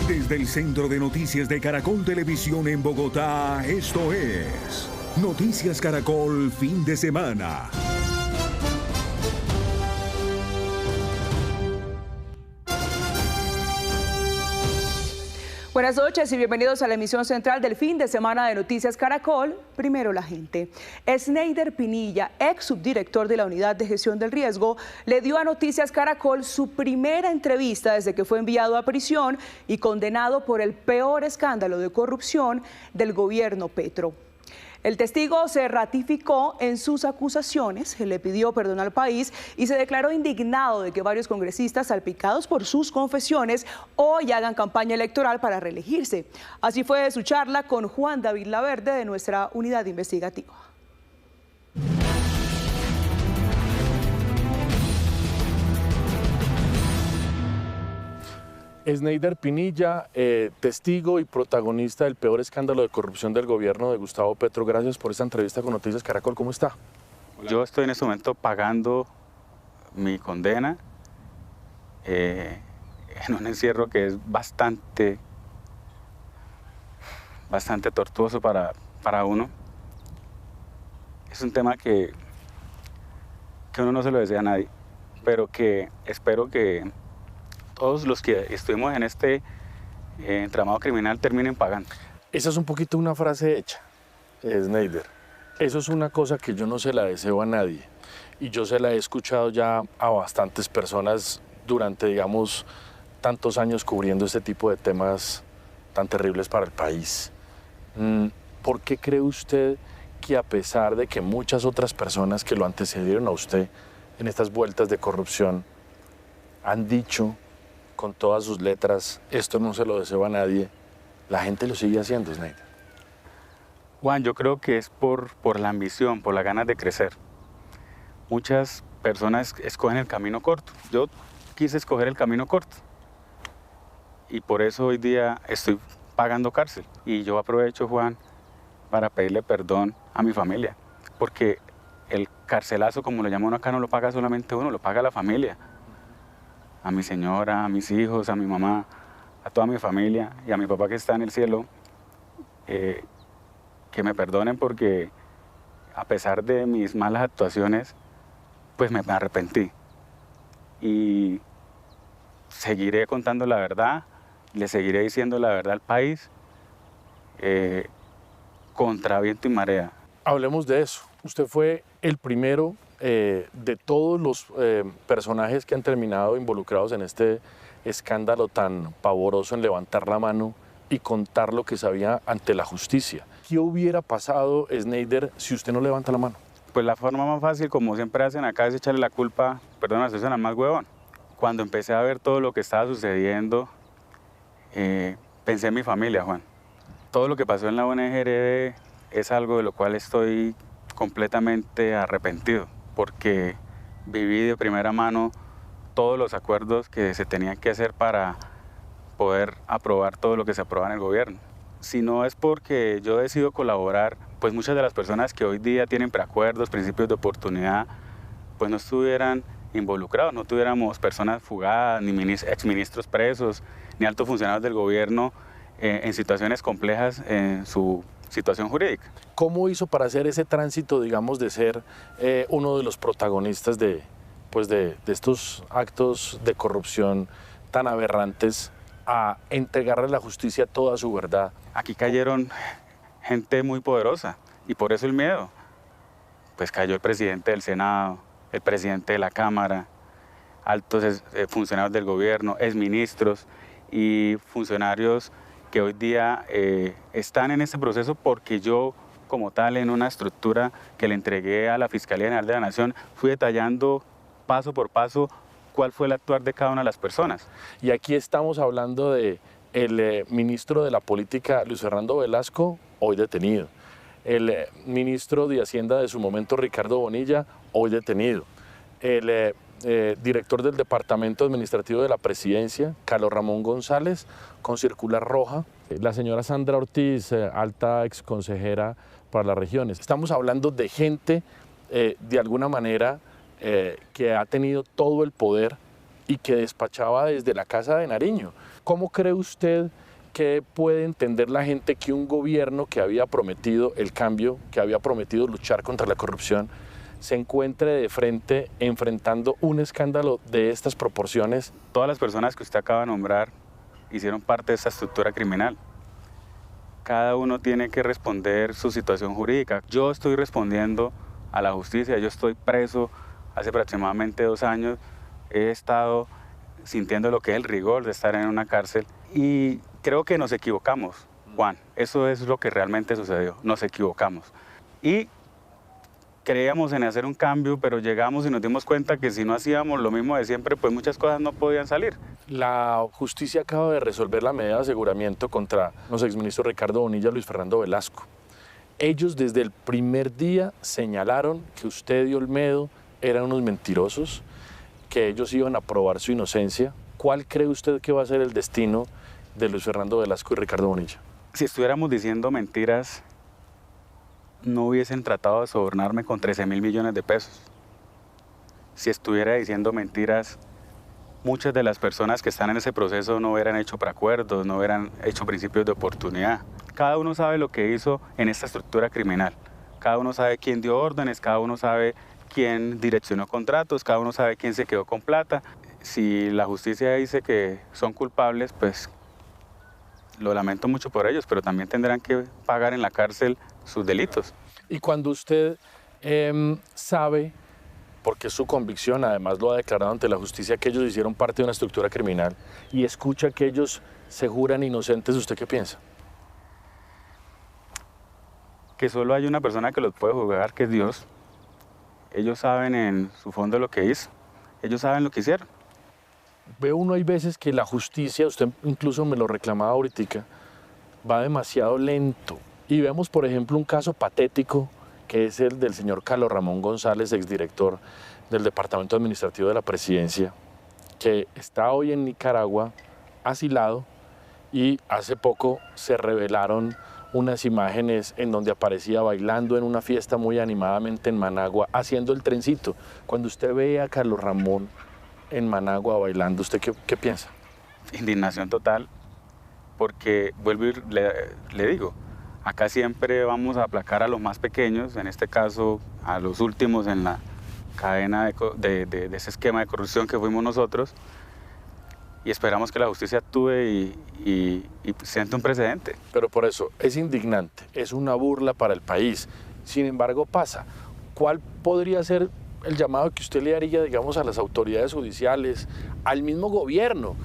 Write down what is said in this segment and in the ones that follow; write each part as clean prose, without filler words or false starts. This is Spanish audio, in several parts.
Desde el Centro de Noticias de Caracol Televisión en Bogotá, esto es Noticias Caracol Fin de Semana. Buenas noches y bienvenidos a la emisión central del fin de semana de Noticias Caracol. Primero la gente. Sneider Pinilla, ex subdirector de la Unidad de Gestión del Riesgo, le dio a Noticias Caracol su primera entrevista desde que fue enviado a prisión y condenado por el peor escándalo de corrupción del gobierno Petro. El testigo se ratificó en sus acusaciones, le pidió perdón al país y se declaró indignado de que varios congresistas salpicados por sus confesiones hoy hagan campaña electoral para reelegirse. Así fue su charla con Juan David Laverde de nuestra unidad investigativa. Sneider Pinilla, testigo y protagonista del peor escándalo de corrupción del gobierno de Gustavo Petro. Gracias por esta entrevista con Noticias Caracol. ¿Cómo está? Yo estoy en este momento pagando mi condena en un encierro que es bastante tortuoso para uno. Es un tema que uno no se lo desea a nadie, pero que espero que todos los que estuvimos en este entramado criminal terminen pagando. Esa es un poquito una frase hecha, Sneider. Eso es una cosa que yo no se la deseo a nadie. Y yo se la he escuchado ya a bastantes personas durante, digamos, tantos años cubriendo este tipo de temas tan terribles para el país. ¿Por qué cree usted que a pesar de que muchas otras personas que lo antecedieron a usted en estas vueltas de corrupción han dicho con todas sus letras, esto no se lo deseo a nadie, la gente lo sigue haciendo, Sneider? Juan, yo creo que es por la ambición, por las ganas de crecer. Muchas personas escogen el camino corto. Yo quise escoger el camino corto y por eso hoy día estoy pagando cárcel. Y yo aprovecho, Juan, para pedirle perdón a mi familia, porque el carcelazo, como lo llaman acá, no lo paga solamente uno, lo paga la familia. A mi señora, a mis hijos, a mi mamá, a toda mi familia y a mi papá que está en el cielo, que me perdonen porque a pesar de mis malas actuaciones, pues me arrepentí. Y seguiré contando la verdad, le seguiré diciendo la verdad al país, contra viento y marea. Hablemos de eso. Usted fue el primero de todos los personajes que han terminado involucrados en este escándalo tan pavoroso en levantar la mano y contar lo que sabía ante la justicia. ¿Qué hubiera pasado, Sneider, si usted no levanta la mano? Pues la forma más fácil, como siempre hacen acá, es echarle la culpa, perdón, a Susana, más huevón. Cuando empecé a ver todo lo que estaba sucediendo, pensé en mi familia, Juan. Todo lo que pasó en la ONG es algo de lo cual estoy completamente arrepentido, porque viví de primera mano todos los acuerdos que se tenían que hacer para poder aprobar todo lo que se aprueba en el gobierno. Si no es porque yo decido colaborar, pues muchas de las personas que hoy día tienen preacuerdos, principios de oportunidad, pues no estuvieran involucrados, no tuviéramos personas fugadas, ni exministros presos, ni altos funcionarios del gobierno en situaciones complejas en su situación jurídica. ¿Cómo hizo para hacer ese tránsito, digamos, de ser uno de los protagonistas de estos actos de corrupción tan aberrantes a entregarle a la justicia toda su verdad? Aquí cayeron gente muy poderosa y por eso el miedo. Pues cayó el presidente del Senado, el presidente de la Cámara, altos funcionarios del gobierno, exministros y funcionarios que hoy día están en este proceso porque yo, como tal, en una estructura que le entregué a la Fiscalía General de la Nación, fui detallando paso por paso cuál fue el actuar de cada una de las personas. Y aquí estamos hablando de el ministro de la Política, Luis Fernando Velasco, hoy detenido. El ministro de Hacienda de su momento, Ricardo Bonilla, hoy detenido. El director del Departamento Administrativo de la Presidencia, Carlos Ramón González, con circular roja. La señora Sandra Ortiz, alta exconsejera para las regiones. Estamos hablando de gente, de alguna manera, que ha tenido todo el poder y que despachaba desde la Casa de Nariño. ¿Cómo cree usted que puede entender la gente que un gobierno que había prometido el cambio, que había prometido luchar contra la corrupción, se encuentre de frente enfrentando un escándalo de estas proporciones? Todas las personas que usted acaba de nombrar hicieron parte de esta estructura criminal. Cada uno tiene que responder su situación jurídica. Yo estoy respondiendo a la justicia, yo estoy preso hace aproximadamente 2 años, he estado sintiendo lo que es el rigor de estar en una cárcel y creo que nos equivocamos, Juan, eso es lo que realmente sucedió, nos equivocamos. Y creíamos en hacer un cambio, pero llegamos y nos dimos cuenta que si no hacíamos lo mismo de siempre, pues muchas cosas no podían salir. La justicia acaba de resolver la medida de aseguramiento contra los exministros Ricardo Bonilla y Luis Fernando Velasco. Ellos desde el primer día señalaron que usted y Olmedo eran unos mentirosos, que ellos iban a probar su inocencia. ¿Cuál cree usted que va a ser el destino de Luis Fernando Velasco y Ricardo Bonilla? Si estuviéramos diciendo mentiras, no hubiesen tratado de sobornarme con 13.000 millones de pesos. Si estuviera diciendo mentiras, muchas de las personas que están en ese proceso no hubieran hecho preacuerdos, no hubieran hecho principios de oportunidad. Cada uno sabe lo que hizo en esta estructura criminal. Cada uno sabe quién dio órdenes, cada uno sabe quién direccionó contratos, cada uno sabe quién se quedó con plata. Si la justicia dice que son culpables, pues lo lamento mucho por ellos, pero también tendrán que pagar en la cárcel sus delitos. Y cuando usted sabe, porque es su convicción, además lo ha declarado ante la justicia, que ellos hicieron parte de una estructura criminal, y escucha que ellos se juran inocentes, ¿usted qué piensa? Que solo hay una persona que los puede juzgar, que es Dios. Ellos saben en su fondo lo que hizo, ellos saben lo que hicieron. Ve uno, hay veces que la justicia, usted incluso me lo reclamaba ahorita, va demasiado lento. Y vemos, por ejemplo, un caso patético, que es el del señor Carlos Ramón González, exdirector del Departamento Administrativo de la Presidencia, que está hoy en Nicaragua, asilado, y hace poco se revelaron unas imágenes en donde aparecía bailando en una fiesta muy animadamente en Managua, haciendo el trencito. Cuando usted ve a Carlos Ramón en Managua bailando, ¿usted qué piensa? Indignación total, porque vuelvo y le digo, acá siempre vamos a aplacar a los más pequeños, en este caso a los últimos en la cadena de ese esquema de corrupción que fuimos nosotros, y esperamos que la justicia actúe y siente un precedente. Pero por eso, es indignante, es una burla para el país. Sin embargo, pasa. ¿Cuál podría ser el llamado que usted le haría, digamos, a las autoridades judiciales, al mismo gobierno,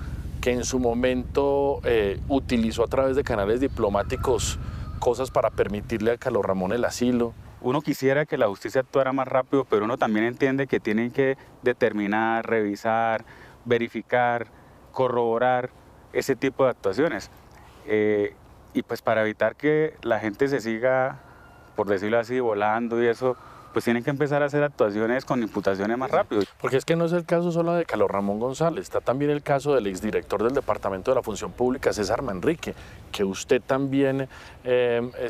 que en su momento utilizó a través de canales diplomáticos cosas para permitirle a Carlos Ramón el asilo? Uno quisiera que la justicia actuara más rápido, pero uno también entiende que tienen que determinar, revisar, verificar, corroborar ese tipo de actuaciones. Y pues para evitar que la gente se siga, por decirlo así, volando y eso, pues tienen que empezar a hacer actuaciones con imputaciones más rápido. Porque es que no es el caso solo de Carlos Ramón González, está también el caso del exdirector del Departamento de la Función Pública, César Manrique, que usted también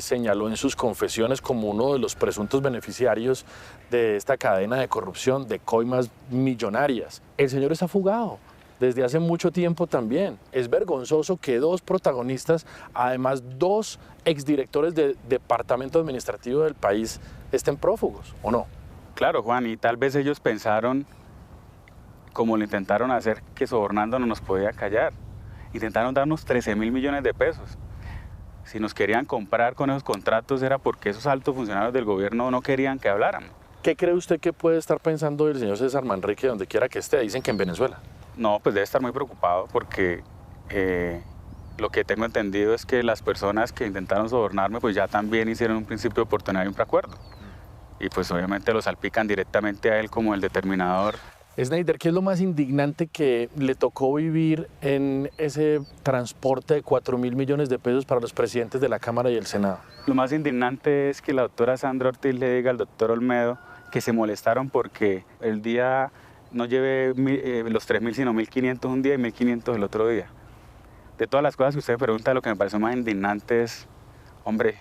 señaló en sus confesiones como uno de los presuntos beneficiarios de esta cadena de corrupción, de coimas millonarias. El señor está fugado desde hace mucho tiempo también. Es vergonzoso que 2 protagonistas, además 2 exdirectores del Departamento Administrativo del país, estén prófugos, ¿o no? Claro, Juan, y tal vez ellos pensaron, como lo intentaron hacer, que sobornando no nos podía callar. Intentaron darnos 13.000 millones de pesos. Si nos querían comprar con esos contratos era porque esos altos funcionarios del gobierno no querían que habláramos. ¿Qué cree usted que puede estar pensando el señor César Manrique donde quiera que esté? Dicen que en Venezuela. No, pues debe estar muy preocupado porque lo que tengo entendido es que las personas que intentaron sobornarme pues ya también hicieron un principio de oportunidad y un preacuerdo. Y pues obviamente lo salpican directamente a él como el determinador. Snyder, ¿qué es lo más indignante que le tocó vivir en ese transporte de 4.000 millones de pesos para los presidentes de la Cámara y el Senado? Lo más indignante es que la doctora Sandra Ortiz le diga al doctor Olmedo que se molestaron porque el día no lleve los 3.000 sino 1.500 un día y 1.500 el otro día. De todas las cosas que usted pregunta, lo que me pareció más indignante es, hombre,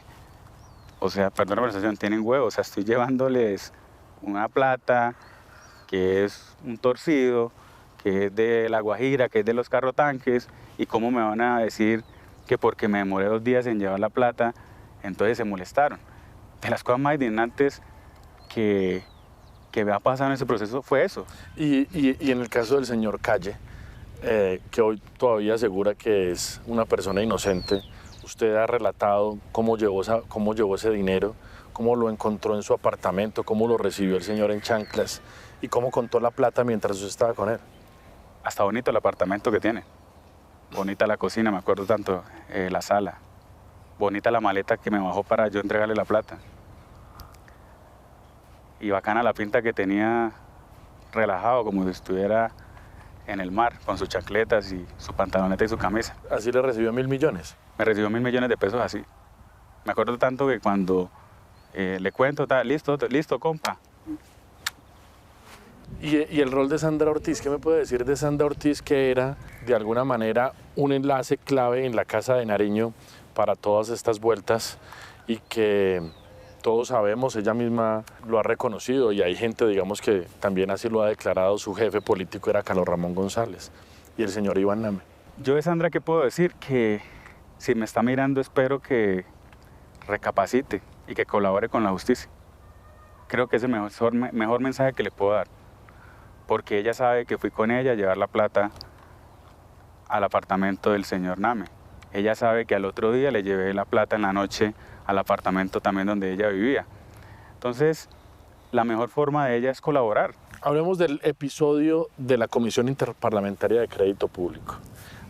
o sea, perdón la conversación, tienen huevos, o sea, estoy llevándoles una plata que es un torcido, que es de La Guajira, que es de los carrotanques, ¿Y cómo me van a decir que porque me demoré 2 días en llevar la plata, entonces se molestaron? De las cosas más indignantes que me ha pasado en ese proceso fue eso. Y en el caso del señor Calle, que hoy todavía asegura que es una persona inocente, usted ha relatado cómo llevó ese dinero, cómo lo encontró en su apartamento, cómo lo recibió el señor en chanclas y cómo contó la plata mientras usted estaba con él. Hasta bonito el apartamento que tiene, bonita la cocina, me acuerdo tanto, la sala, bonita la maleta que me bajó para yo entregarle la plata. Y bacana la pinta que tenía, relajado, como si estuviera en el mar, con sus chancletas y su pantaloneta y su camisa. ¿Así le recibió 1.000 millones? Me recibió 1.000 millones de pesos así. Me acuerdo tanto que cuando le cuento, listo, compa. ¿Y el rol de Sandra Ortiz? ¿Qué me puede decir de Sandra Ortiz, que era de alguna manera un enlace clave en la Casa de Nariño para todas estas vueltas y que todos sabemos, ella misma lo ha reconocido y hay gente, digamos, que también así lo ha declarado, su jefe político era Carlos Ramón González y el señor Iván Name? Yo de Sandra, ¿qué puedo decir? Que si me está mirando, espero que recapacite y que colabore con la justicia. Creo que es el mejor mensaje que le puedo dar, porque ella sabe que fui con ella a llevar la plata al apartamento del señor Name. Ella sabe que al otro día le llevé la plata en la noche al apartamento también donde ella vivía. Entonces, la mejor forma de ella es colaborar. Hablemos del episodio de la Comisión Interparlamentaria de Crédito Público.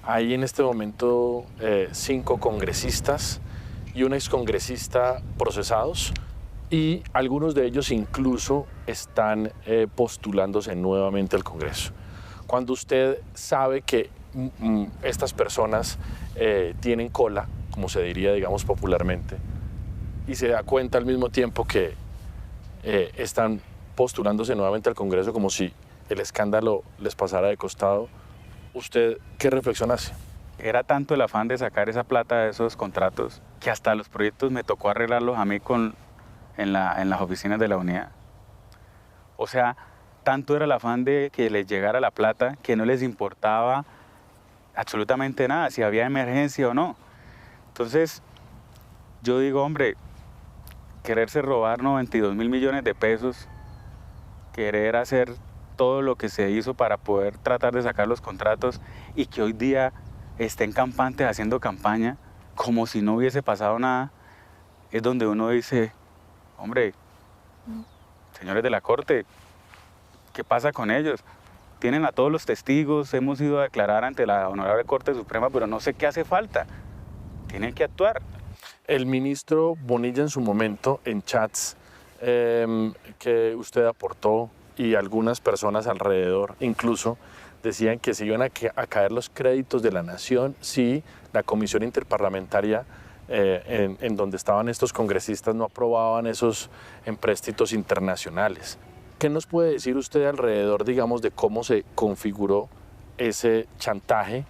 Hay en este momento 5 congresistas y un excongresista procesados y algunos de ellos incluso están postulándose nuevamente al Congreso. Cuando usted sabe que estas personas tienen cola, como se diría, digamos, popularmente, y se da cuenta al mismo tiempo que están postulándose nuevamente al Congreso como si el escándalo les pasara de costado, ¿usted qué reflexión hace? Era tanto el afán de sacar esa plata de esos contratos que hasta los proyectos me tocó arreglarlos a mí en las oficinas de la unidad. O sea, tanto era el afán de que les llegara la plata que no les importaba absolutamente nada, si había emergencia o no. Entonces, yo digo, hombre, quererse robar 92.000 millones de pesos, querer hacer todo lo que se hizo para poder tratar de sacar los contratos y que hoy día estén campantes haciendo campaña como si no hubiese pasado nada, es donde uno dice, hombre, señores de la Corte, ¿qué pasa con ellos? Tienen a todos los testigos, hemos ido a declarar ante la Honorable Corte Suprema, pero no sé qué hace falta. Tienen que actuar. El ministro Bonilla en su momento, en chats que usted aportó y algunas personas alrededor incluso, decían que se iban a caer los créditos de la nación si la Comisión Interparlamentaria en donde estaban estos congresistas no aprobaban esos empréstitos internacionales. ¿Qué nos puede decir usted alrededor, digamos, de cómo se configuró ese chantaje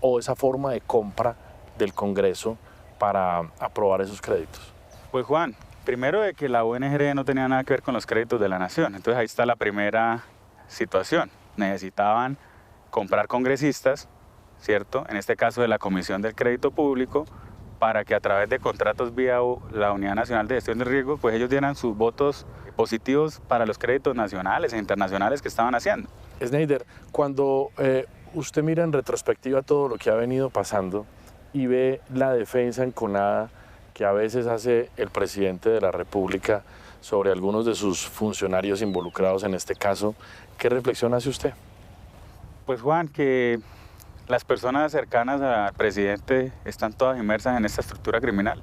o esa forma de compra del Congreso para aprobar esos créditos? Pues Juan, primero de que la UNGR no tenía nada que ver con los créditos de la nación, entonces ahí está la primera situación. Necesitaban comprar congresistas, ¿cierto? En este caso de la Comisión del Crédito Público, para que a través de contratos vía la Unidad Nacional de Gestión de Riesgo, pues ellos dieran sus votos positivos para los créditos nacionales e internacionales que estaban haciendo. Sneider, cuando usted mira en retrospectiva todo lo que ha venido pasando y ve la defensa enconada que a veces hace el presidente de la República sobre algunos de sus funcionarios involucrados en este caso, ¿qué reflexión hace usted? Pues Juan, que las personas cercanas al presidente están todas inmersas en esta estructura criminal.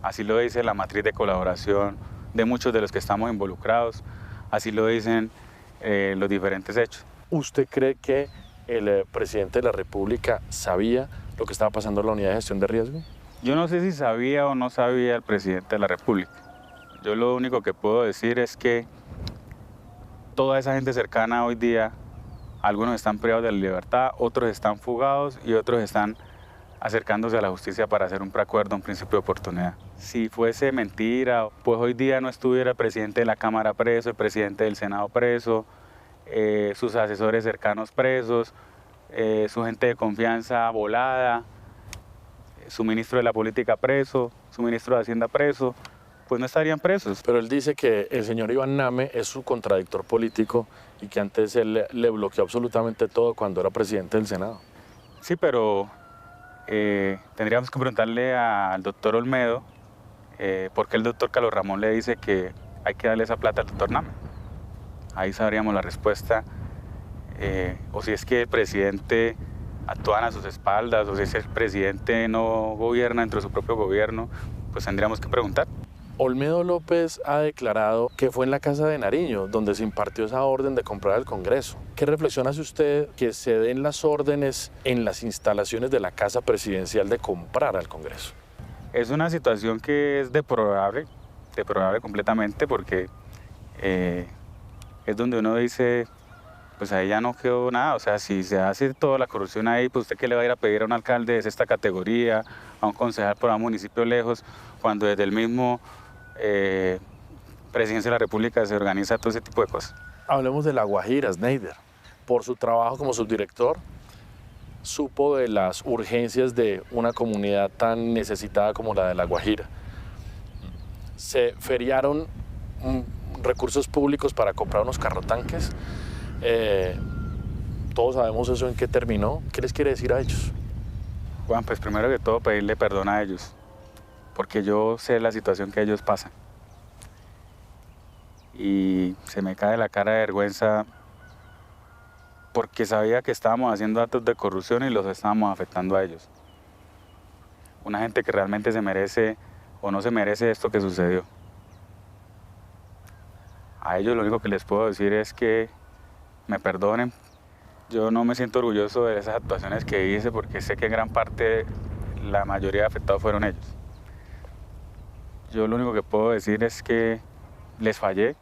Así lo dice la matriz de colaboración de muchos de los que estamos involucrados, así lo dicen los diferentes hechos. ¿Usted cree que el presidente de la República sabía lo que estaba pasando en la Unidad de Gestión de Riesgo? Yo no sé si sabía o no sabía el presidente de la República. Yo lo único que puedo decir es que toda esa gente cercana hoy día, algunos están privados de la libertad, otros están fugados y otros están acercándose a la justicia para hacer un preacuerdo, un principio de oportunidad. Si fuese mentira, pues hoy día no estuviera el presidente de la Cámara preso, el presidente del Senado preso, sus asesores cercanos presos, su gente de confianza volada, su ministro de la política preso, su ministro de Hacienda preso, pues no estarían presos. Pero él dice que el señor Iván Name es su contradictor político y que antes él le bloqueó absolutamente todo cuando era presidente del Senado. Sí, pero tendríamos que preguntarle al doctor Olmedo por qué el doctor Carlos Ramón le dice que hay que darle esa plata al doctor Name. Ahí sabríamos la respuesta, o si es que el presidente actúan a sus espaldas, o si es que el presidente no gobierna dentro de su propio gobierno, pues tendríamos que preguntar. Olmedo López ha declarado que fue en la Casa de Nariño donde se impartió esa orden de comprar al Congreso. ¿Qué reflexión hace usted que se den las órdenes en las instalaciones de la Casa Presidencial de comprar al Congreso? Es una situación que es deplorable completamente, porque es donde uno dice, pues ahí ya no quedó nada. O sea, si se hace toda la corrupción ahí, pues usted qué le va a ir a pedir a un alcalde de esta categoría, a un concejal por un municipio lejos, cuando desde el mismo Presidencia de la República se organiza todo ese tipo de cosas. Hablemos de La Guajira, Sneider. Por su trabajo como subdirector, supo de las urgencias de una comunidad tan necesitada como la de La Guajira. Se feriaron recursos públicos para comprar unos carrotanques. Todos sabemos eso en qué terminó. ¿Qué les quiere decir a ellos? Juan, pues primero que todo pedirle perdón a ellos, porque yo sé la situación que ellos pasan. Y se me cae la cara de vergüenza porque sabía que estábamos haciendo actos de corrupción y los estábamos afectando a ellos. Una gente que realmente se merece o no se merece esto que sucedió. A ellos lo único que les puedo decir es que me perdonen. Yo no me siento orgulloso de esas actuaciones que hice porque sé que en gran parte la mayoría de afectados fueron ellos. Yo lo único que puedo decir es que les fallé.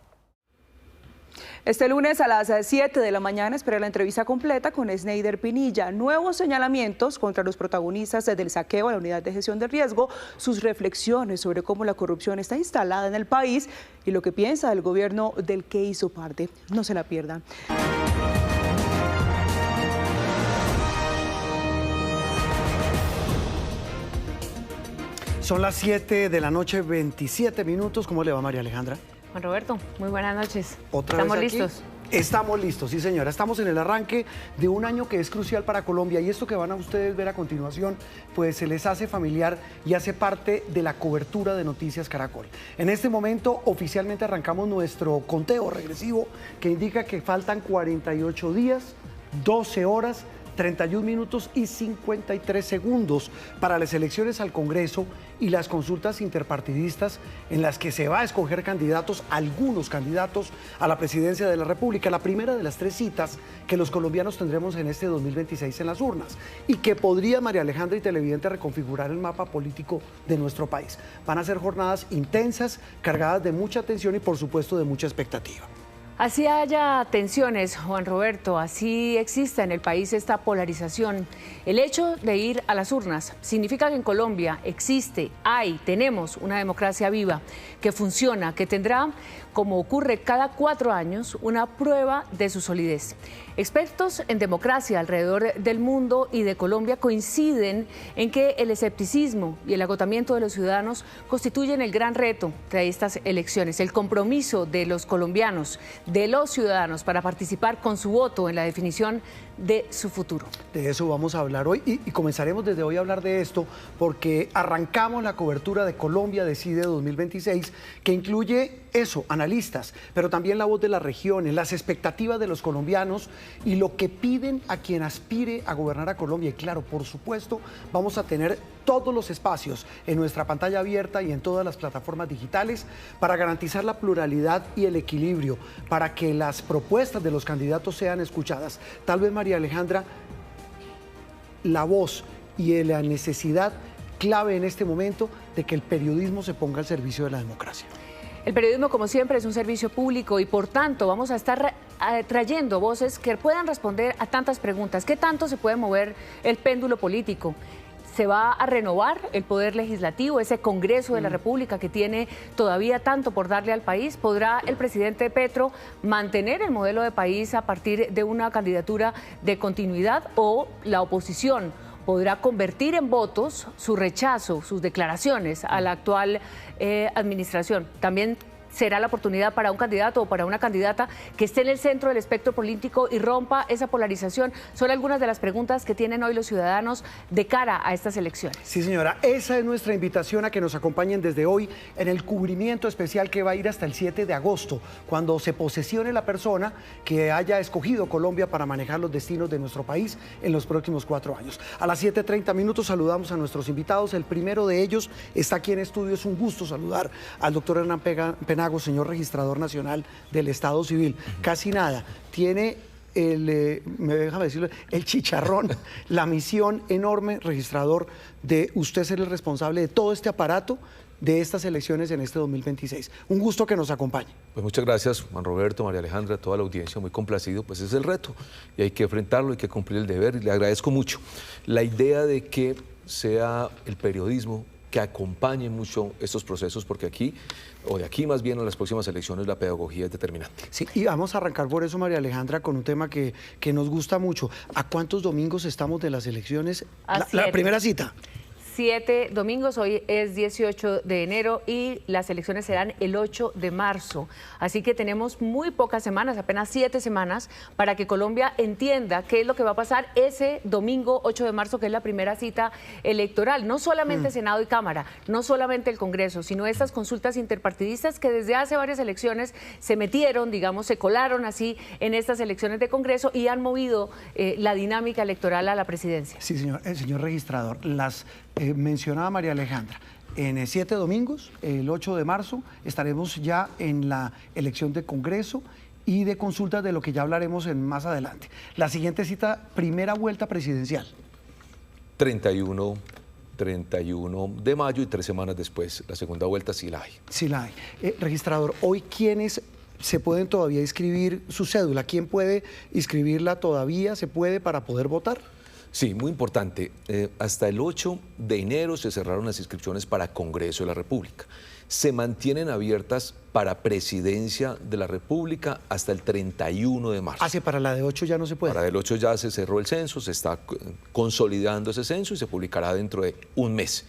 Este lunes a las 7 de la mañana espera la entrevista completa con Sneider Pinilla. Nuevos señalamientos contra los protagonistas del saqueo a la unidad de gestión de riesgo, sus reflexiones sobre cómo la corrupción está instalada en el país y lo que piensa del gobierno del que hizo parte. No se la pierdan. Son las 7 de la noche, 27 minutos. ¿Cómo le va, María Alejandra? Juan Roberto, muy buenas noches. ¿Estamos listos? Estamos listos, sí señora. Estamos en el arranque de un año que es crucial para Colombia y esto que van a ustedes ver a continuación, pues se les hace familiar y hace parte de la cobertura de Noticias Caracol. En este momento oficialmente arrancamos nuestro conteo regresivo que indica que faltan 48 días, 12 horas, 31 minutos y 53 segundos para las elecciones al Congreso y las consultas interpartidistas en las que se va a escoger candidatos, algunos candidatos a la presidencia de la República, la primera de las 3 citas que los colombianos tendremos en este 2026 en las urnas y que podría, María Alejandra y televidente, reconfigurar el mapa político de nuestro país. Van a ser jornadas intensas, cargadas de mucha atención y por supuesto de mucha expectativa. Así haya tensiones, Juan Roberto, así exista en el país esta polarización. El hecho de ir a las urnas significa que en Colombia tenemos una democracia viva, que funciona, que tendrá, como ocurre cada 4 años, una prueba de su solidez. Expertos en democracia alrededor del mundo y de Colombia coinciden en que el escepticismo y el agotamiento de los ciudadanos constituyen el gran reto de estas elecciones, el compromiso de los colombianos, de los ciudadanos, para participar con su voto en la definición de su futuro. De eso vamos a hablar hoy y comenzaremos desde hoy a hablar de esto porque arrancamos la cobertura de Colombia Decide 2026 que incluye eso, analistas, pero también la voz de las regiones, las expectativas de los colombianos y lo que piden a quien aspire a gobernar a Colombia. Y claro, por supuesto, vamos a tener todos los espacios en nuestra pantalla abierta y en todas las plataformas digitales para garantizar la pluralidad y el equilibrio, para que las propuestas de los candidatos sean escuchadas. Tal vez, María Alejandra, la voz y la necesidad clave en este momento de que el periodismo se ponga al servicio de la democracia. El periodismo, como siempre, es un servicio público y, por tanto, vamos a estar trayendo voces que puedan responder a tantas preguntas. ¿Qué tanto se puede mover el péndulo político? ¿Se va a renovar el poder legislativo, ese Congreso de la República que tiene todavía tanto por darle al país? ¿Podrá el presidente Petro mantener el modelo de país a partir de una candidatura de continuidad, o la oposición podrá convertir en votos su rechazo, sus declaraciones a la actual administración? También será la oportunidad para un candidato o para una candidata que esté en el centro del espectro político y rompa esa polarización. Son algunas de las preguntas que tienen hoy los ciudadanos de cara a estas elecciones. Sí, señora, esa es nuestra invitación a que nos acompañen desde hoy en el cubrimiento especial que va a ir hasta el 7 de agosto, cuando se posesione la persona que haya escogido Colombia para manejar los destinos de nuestro país en los próximos 4 años. A las 7:30 minutos saludamos a nuestros invitados. El primero de ellos está aquí en estudio. Es un gusto saludar al doctor Hernán Penagos, señor registrador nacional del Estado Civil. Casi nada, tiene déjame decirlo, el chicharrón, la misión enorme, registrador, de usted ser el responsable de todo este aparato de estas elecciones en este 2026. Un gusto que nos acompañe. Pues muchas gracias, Juan Roberto, María Alejandra, toda la audiencia, muy complacido. Pues es el reto y hay que enfrentarlo, hay que cumplir el deber, y le agradezco mucho la idea de que sea el periodismo que acompañe mucho estos procesos, porque aquí, o de aquí más bien a las próximas elecciones, la pedagogía es determinante. Sí, y vamos a arrancar por eso, María Alejandra, con un tema que nos gusta mucho. ¿A cuántos domingos estamos de las elecciones? La primera cita. 7 domingos, hoy es 18 de enero y las elecciones serán el 8 de marzo. Así que tenemos muy pocas semanas, apenas 7 semanas, para que Colombia entienda qué es lo que va a pasar ese domingo 8 de marzo, que es la primera cita electoral. No solamente Senado y Cámara, no solamente el Congreso, sino estas consultas interpartidistas que desde hace varias elecciones se metieron, digamos, se colaron así en estas elecciones de Congreso y han movido la dinámica electoral a la presidencia. Sí, señor registrador, mencionaba María Alejandra, en 7 domingos, el 8 de marzo, estaremos ya en la elección de Congreso y de consultas, de lo que ya hablaremos más adelante. La siguiente cita, primera vuelta presidencial. 31 de mayo y 3 semanas después, la segunda vuelta sí la hay. Sí la hay. Registrador, hoy, ¿quiénes se pueden todavía inscribir su cédula? ¿Quién puede inscribirla todavía? ¿Se puede para poder votar? Sí, muy importante. Hasta el 8 de enero se cerraron las inscripciones para Congreso de la República. Se mantienen abiertas para Presidencia de la República hasta el 31 de marzo. Ah, sí, para la de 8 ya no se puede. Para el 8 ya se cerró el censo, se está consolidando ese censo y se publicará dentro de un mes.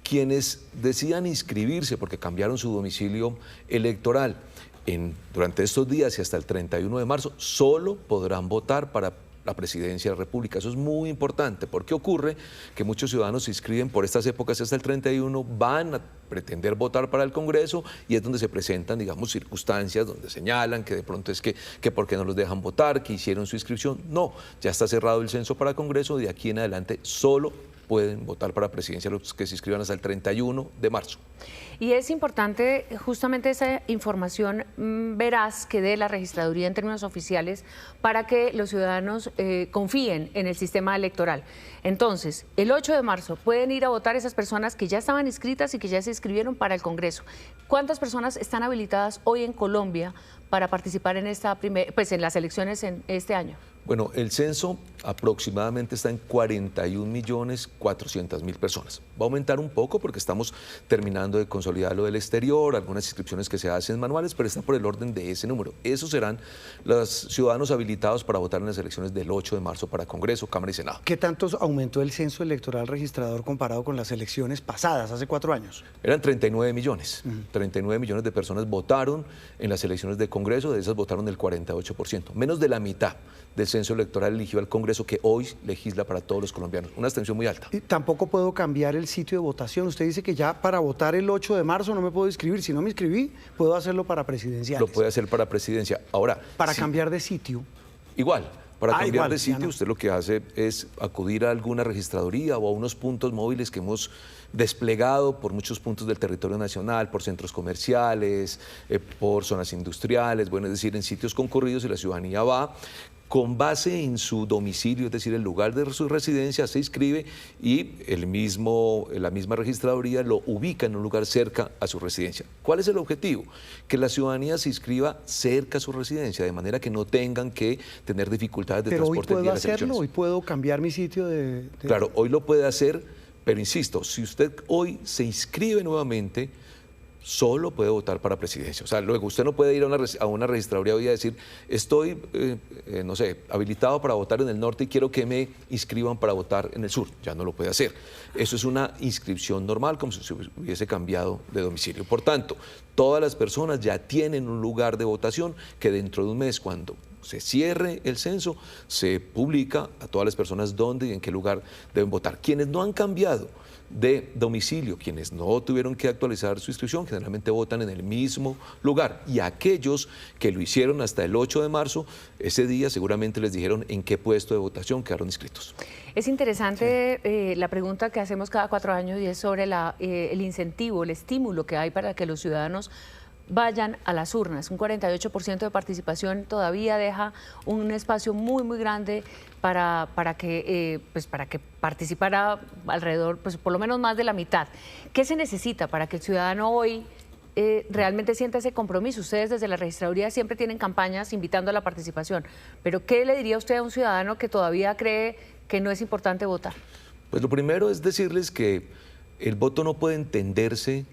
Quienes decidan inscribirse porque cambiaron su domicilio electoral durante estos días y hasta el 31 de marzo, solo podrán votar para la Presidencia de la República. Eso es muy importante, porque ocurre que muchos ciudadanos se inscriben por estas épocas hasta el 31, van a pretender votar para el Congreso y es donde se presentan, digamos, circunstancias donde señalan que de pronto es que por qué no los dejan votar, que hicieron su inscripción. No, ya está cerrado el censo para Congreso, de aquí en adelante solo pueden votar para presidencia los que se inscriban hasta el 31 de marzo. Y es importante justamente esa información veraz que dé la registraduría en términos oficiales para que los ciudadanos confíen en el sistema electoral. Entonces, el 8 de marzo pueden ir a votar esas personas que ya estaban inscritas y que ya se inscribieron para el Congreso. ¿Cuántas personas están habilitadas hoy en Colombia para participar en en las elecciones en este año? Bueno, el censo aproximadamente está en 41.400.000 personas. Va a aumentar un poco porque estamos terminando de consolidar lo del exterior, algunas inscripciones que se hacen manuales, pero está por el orden de ese número. Esos serán los ciudadanos habilitados para votar en las elecciones del 8 de marzo para Congreso, Cámara y Senado. ¿Qué tanto aumentó el censo electoral, registrador, comparado con las elecciones pasadas, hace 4 años? Eran 39 millones. 39 millones de personas votaron en las elecciones de Congreso, de esas votaron el 48%. Menos de la mitad del censo electoral eligió al Congreso, que hoy legisla para todos los colombianos. Una abstención muy alta. Y tampoco puedo cambiar el sitio de votación. Usted dice que ya para votar el 8 de marzo no me puedo inscribir. Si no me inscribí, puedo hacerlo para presidenciales. Lo puede hacer para presidencia. Ahora, para cambiar de sitio. Igual. Para cambiar de sitio, usted lo que hace es acudir a alguna registraduría o a unos puntos móviles que hemos desplegado por muchos puntos del territorio nacional, por centros comerciales, por zonas industriales, bueno, es decir, en sitios concurridos, y la ciudadanía va con base en su domicilio, es decir, el lugar de su residencia, se inscribe y la misma registraduría lo ubica en un lugar cerca a su residencia. ¿Cuál es el objetivo? Que la ciudadanía se inscriba cerca a su residencia, de manera que no tengan que tener dificultades de transporte. Pero hoy puedo hacerlo, hoy puedo cambiar mi sitio de... Claro, hoy lo puede hacer, Pero insisto, si usted hoy se inscribe nuevamente, solo puede votar para presidencia. O sea, luego usted no puede ir a una registraduría hoy a decir, estoy, no sé, habilitado para votar en el norte y quiero que me inscriban para votar en el sur. Ya no lo puede hacer. Eso es una inscripción normal, como si se hubiese cambiado de domicilio. Por tanto, todas las personas ya tienen un lugar de votación que dentro de un mes, cuando se cierre el censo, se publica a todas las personas dónde y en qué lugar deben votar. Quienes no han cambiado de domicilio, quienes no tuvieron que actualizar su inscripción, generalmente votan en el mismo lugar. Y aquellos que lo hicieron hasta el 8 de marzo, ese día seguramente les dijeron en qué puesto de votación quedaron inscritos. Es interesante la pregunta que hacemos cada 4 años y es sobre el incentivo, el estímulo que hay para que los ciudadanos vayan a las urnas. Un 48% de participación todavía deja un espacio muy, muy grande para que participara alrededor, pues por lo menos más de la mitad. ¿Qué se necesita para que el ciudadano hoy realmente sienta ese compromiso? Ustedes desde la registraduría siempre tienen campañas invitando a la participación, pero ¿qué le diría usted a un ciudadano que todavía cree que no es importante votar? Pues lo primero es decirles que el voto no puede entenderse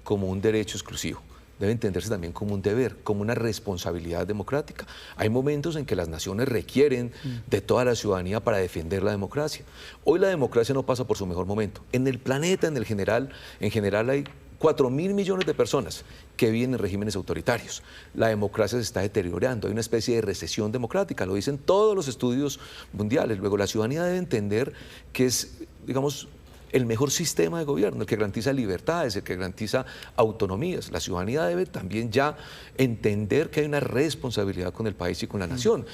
como un derecho exclusivo. Debe entenderse también como un deber, como una responsabilidad democrática. Hay momentos en que las naciones requieren de toda la ciudadanía para defender la democracia. Hoy la democracia no pasa por su mejor momento. En el planeta, en general hay 4.000 millones de personas que viven en regímenes autoritarios. La democracia se está deteriorando, hay una especie de recesión democrática, lo dicen todos los estudios mundiales. Luego la ciudadanía debe entender que es, digamos, el mejor sistema de gobierno, el que garantiza libertades, el que garantiza autonomías. La ciudadanía debe también ya entender que hay una responsabilidad con el país y con la nación.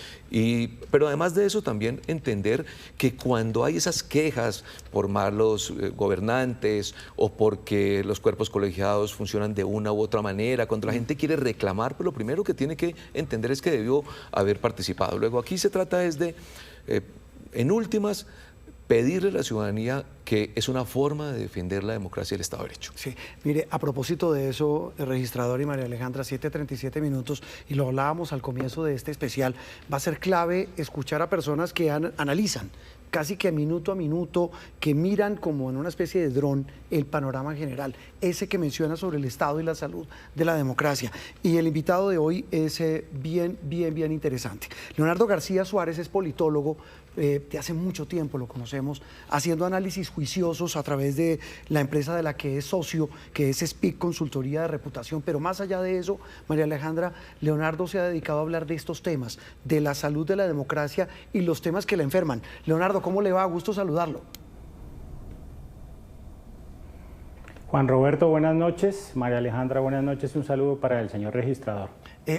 Pero además de eso también entender que cuando hay esas quejas por malos gobernantes o porque los cuerpos colegiados funcionan de una u otra manera, cuando la gente quiere reclamar, pues lo primero que tiene que entender es que debió haber participado. Luego aquí se trata es de, en últimas, pedirle a la ciudadanía que es una forma de defender la democracia y el Estado de Derecho. Sí, mire, a propósito de eso, el registrador y María Alejandra, 7:37 minutos, y lo hablábamos al comienzo de este especial, va a ser clave escuchar a personas que analizan casi que minuto a minuto, que miran como en una especie de dron el panorama general, ese que menciona sobre el estado y la salud de la democracia. Y el invitado de hoy es bien interesante. Leonardo García Suárez es politólogo, de hace mucho tiempo lo conocemos, haciendo análisis juiciosos a través de la empresa de la que es socio, que es SPIC Consultoría de Reputación, pero más allá de eso, María Alejandra, Leonardo se ha dedicado a hablar de estos temas, de la salud de la democracia y los temas que la enferman. Leonardo, ¿cómo le va? Gusto saludarlo. Juan Roberto, buenas noches. María Alejandra, buenas noches. Un saludo para el señor registrador.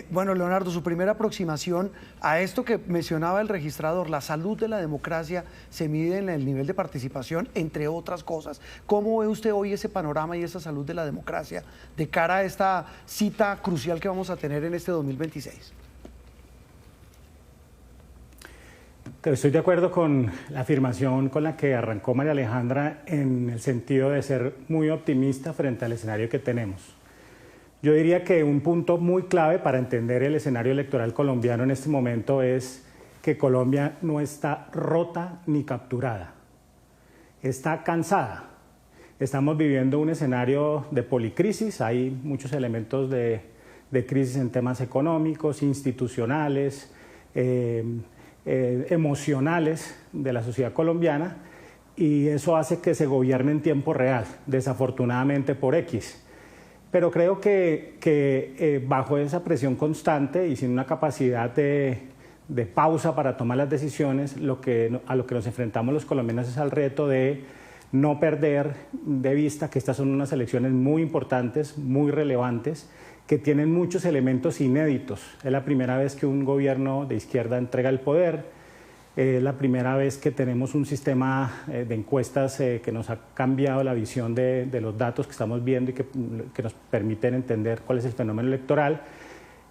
Bueno, Leonardo, su primera aproximación a esto que mencionaba el registrador, la salud de la democracia se mide en el nivel de participación, entre otras cosas. ¿Cómo ve usted hoy ese panorama y esa salud de la democracia de cara a esta cita crucial que vamos a tener en este 2026? Estoy de acuerdo con la afirmación con la que arrancó María Alejandra en el sentido de ser muy optimista frente al escenario que tenemos. Yo diría que un punto muy clave para entender el escenario electoral colombiano en este momento es que Colombia no está rota ni capturada, está cansada. Estamos viviendo un escenario de policrisis, hay muchos elementos de crisis en temas económicos, institucionales, emocionales de la sociedad colombiana, y eso hace que se gobierne en tiempo real, desafortunadamente por X. Pero creo que bajo esa presión constante y sin una capacidad de pausa para tomar las decisiones, a lo que nos enfrentamos los colombianos es al reto de no perder de vista que estas son unas elecciones muy importantes, muy relevantes, que tienen muchos elementos inéditos. Es la primera vez que un gobierno de izquierda entrega el poder, es la primera vez que tenemos un sistema de encuestas que nos ha cambiado la visión de los datos que estamos viendo y que nos permiten entender cuál es el fenómeno electoral,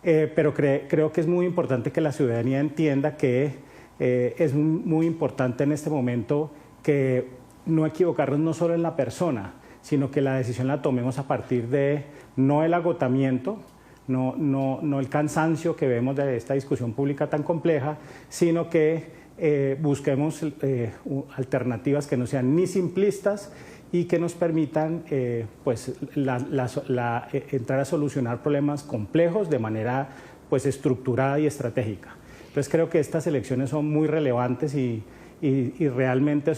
pero creo que es muy importante que la ciudadanía entienda que es muy importante en este momento que no equivocarnos no solo en la persona, sino que la decisión la tomemos a partir de no el agotamiento, no el cansancio que vemos de esta discusión pública tan compleja, sino que busquemos alternativas que no sean ni simplistas y que nos permitan pues, entrar a solucionar problemas complejos de manera pues, estructurada y estratégica. Entonces creo que estas elecciones son muy relevantes y realmente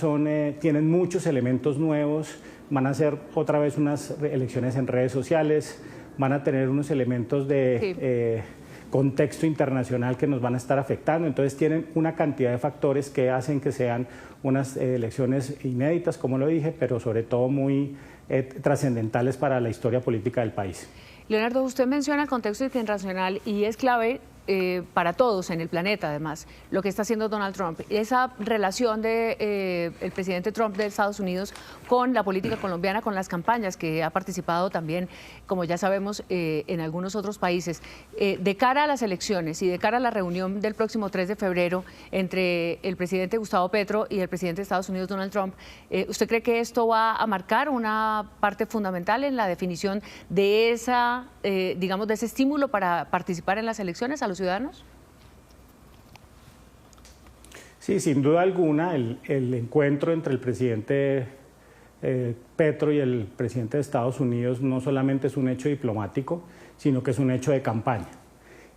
tienen muchos elementos nuevos. Van a ser otra vez unas elecciones en redes sociales, van a tener unos elementos de contexto internacional que nos van a estar afectando. Entonces tienen una cantidad de factores que hacen que sean unas elecciones inéditas, como lo dije, pero sobre todo muy trascendentales para la historia política del país. Leonardo, usted menciona el contexto internacional y es clave para todos en el planeta, además, lo que está haciendo Donald Trump. Esa relación de el presidente Trump de Estados Unidos con la política colombiana, con las campañas que ha participado también, como ya sabemos, en algunos otros países. De cara a las elecciones y de cara a la reunión del próximo 3 de febrero entre el presidente Gustavo Petro y el presidente de Estados Unidos, Donald Trump, ¿usted cree que esto va a marcar una parte fundamental en la definición de esa, digamos, de ese estímulo para participar en las elecciones a los ciudadanos? Sí, sin duda alguna, el encuentro entre el presidente Petro y el presidente de Estados Unidos no solamente es un hecho diplomático, sino que es un hecho de campaña.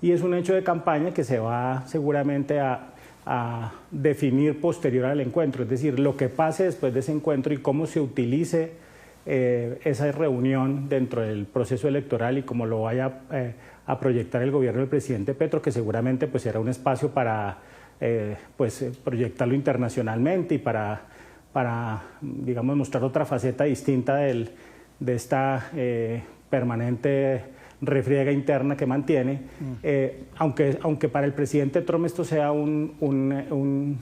Y es un hecho de campaña que se va seguramente a definir posterior al encuentro, es decir, lo que pase después de ese encuentro y cómo se utilice esa reunión dentro del proceso electoral y cómo lo vaya a proyectar el gobierno del presidente Petro, que seguramente pues será un espacio para proyectarlo internacionalmente y para digamos, mostrar otra faceta distinta de esta permanente refriega interna que mantiene, aunque para el presidente Trump esto sea un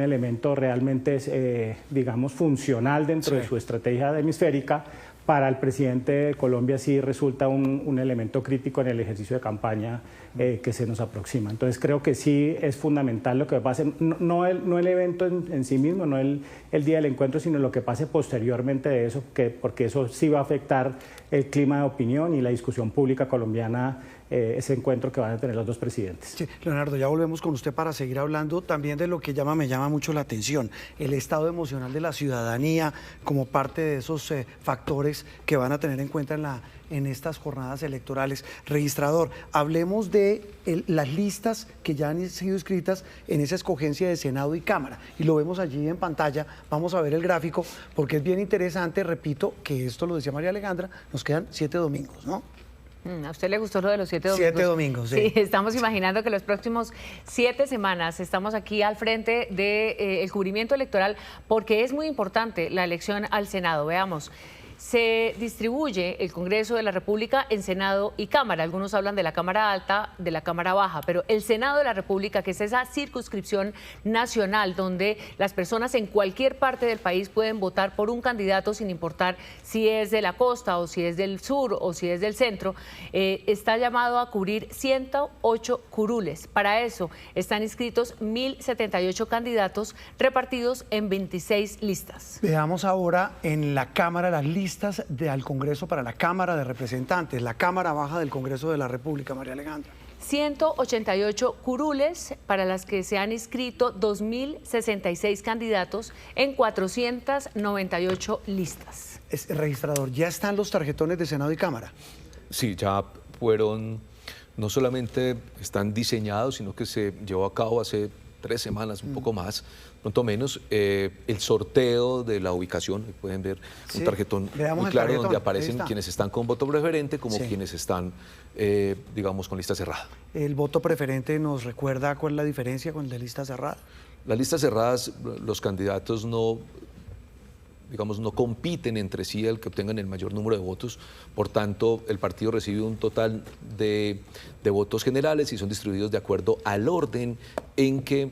elemento realmente, digamos, funcional dentro de su estrategia hemisférica, para el presidente de Colombia sí resulta un elemento crítico en el ejercicio de campaña que se nos aproxima. Entonces creo que sí es fundamental lo que pase, no el evento en sí mismo, no el día del encuentro, sino lo que pase posteriormente de eso, porque eso sí va a afectar el clima de opinión y la discusión pública colombiana, ese encuentro que van a tener los dos presidentes. Sí, Leonardo, ya volvemos con usted para seguir hablando también de lo que me llama mucho la atención, el estado emocional de la ciudadanía como parte de esos factores que van a tener en cuenta en estas jornadas electorales. Registrador, hablemos de las listas que ya han sido escritas en esa escogencia de Senado y Cámara, y lo vemos allí en pantalla. Vamos a ver el gráfico porque es bien interesante. Repito que esto lo decía María Alejandra, nos quedan 7 domingos, ¿no? ¿A usted le gustó lo de los 7 domingos? 7 domingos, sí. Sí, estamos imaginando que los próximos 7 semanas estamos aquí al frente del cubrimiento electoral, porque es muy importante la elección al Senado. Veamos. Se distribuye el Congreso de la República en Senado y Cámara. Algunos hablan de la Cámara Alta, de la Cámara Baja, pero el Senado de la República, que es esa circunscripción nacional donde las personas en cualquier parte del país pueden votar por un candidato sin importar si es de la costa o si es del sur o si es del centro, está llamado a cubrir 108 curules. Para eso están inscritos 1.078 candidatos repartidos en 26 listas. Veamos ahora en la Cámara las listas al Congreso para la Cámara de Representantes, la Cámara Baja del Congreso de la República, María Alejandra. 188 curules para las que se han inscrito 2.066 candidatos en 498 listas. Registrador, ¿ya están los tarjetones de Senado y Cámara? Sí, ya fueron, no solamente están diseñados, sino que se llevó a cabo hace 3 semanas, un poco más, pronto menos, el sorteo de la ubicación. Pueden ver un tarjetón muy claro donde aparecen quienes están con voto preferente como quienes están, digamos, con lista cerrada. ¿El voto preferente nos recuerda cuál es la diferencia con el de lista cerrada? Las listas cerradas, los candidatos no compiten entre sí el que obtengan el mayor número de votos, por tanto el partido recibe un total de votos generales y son distribuidos de acuerdo al orden en que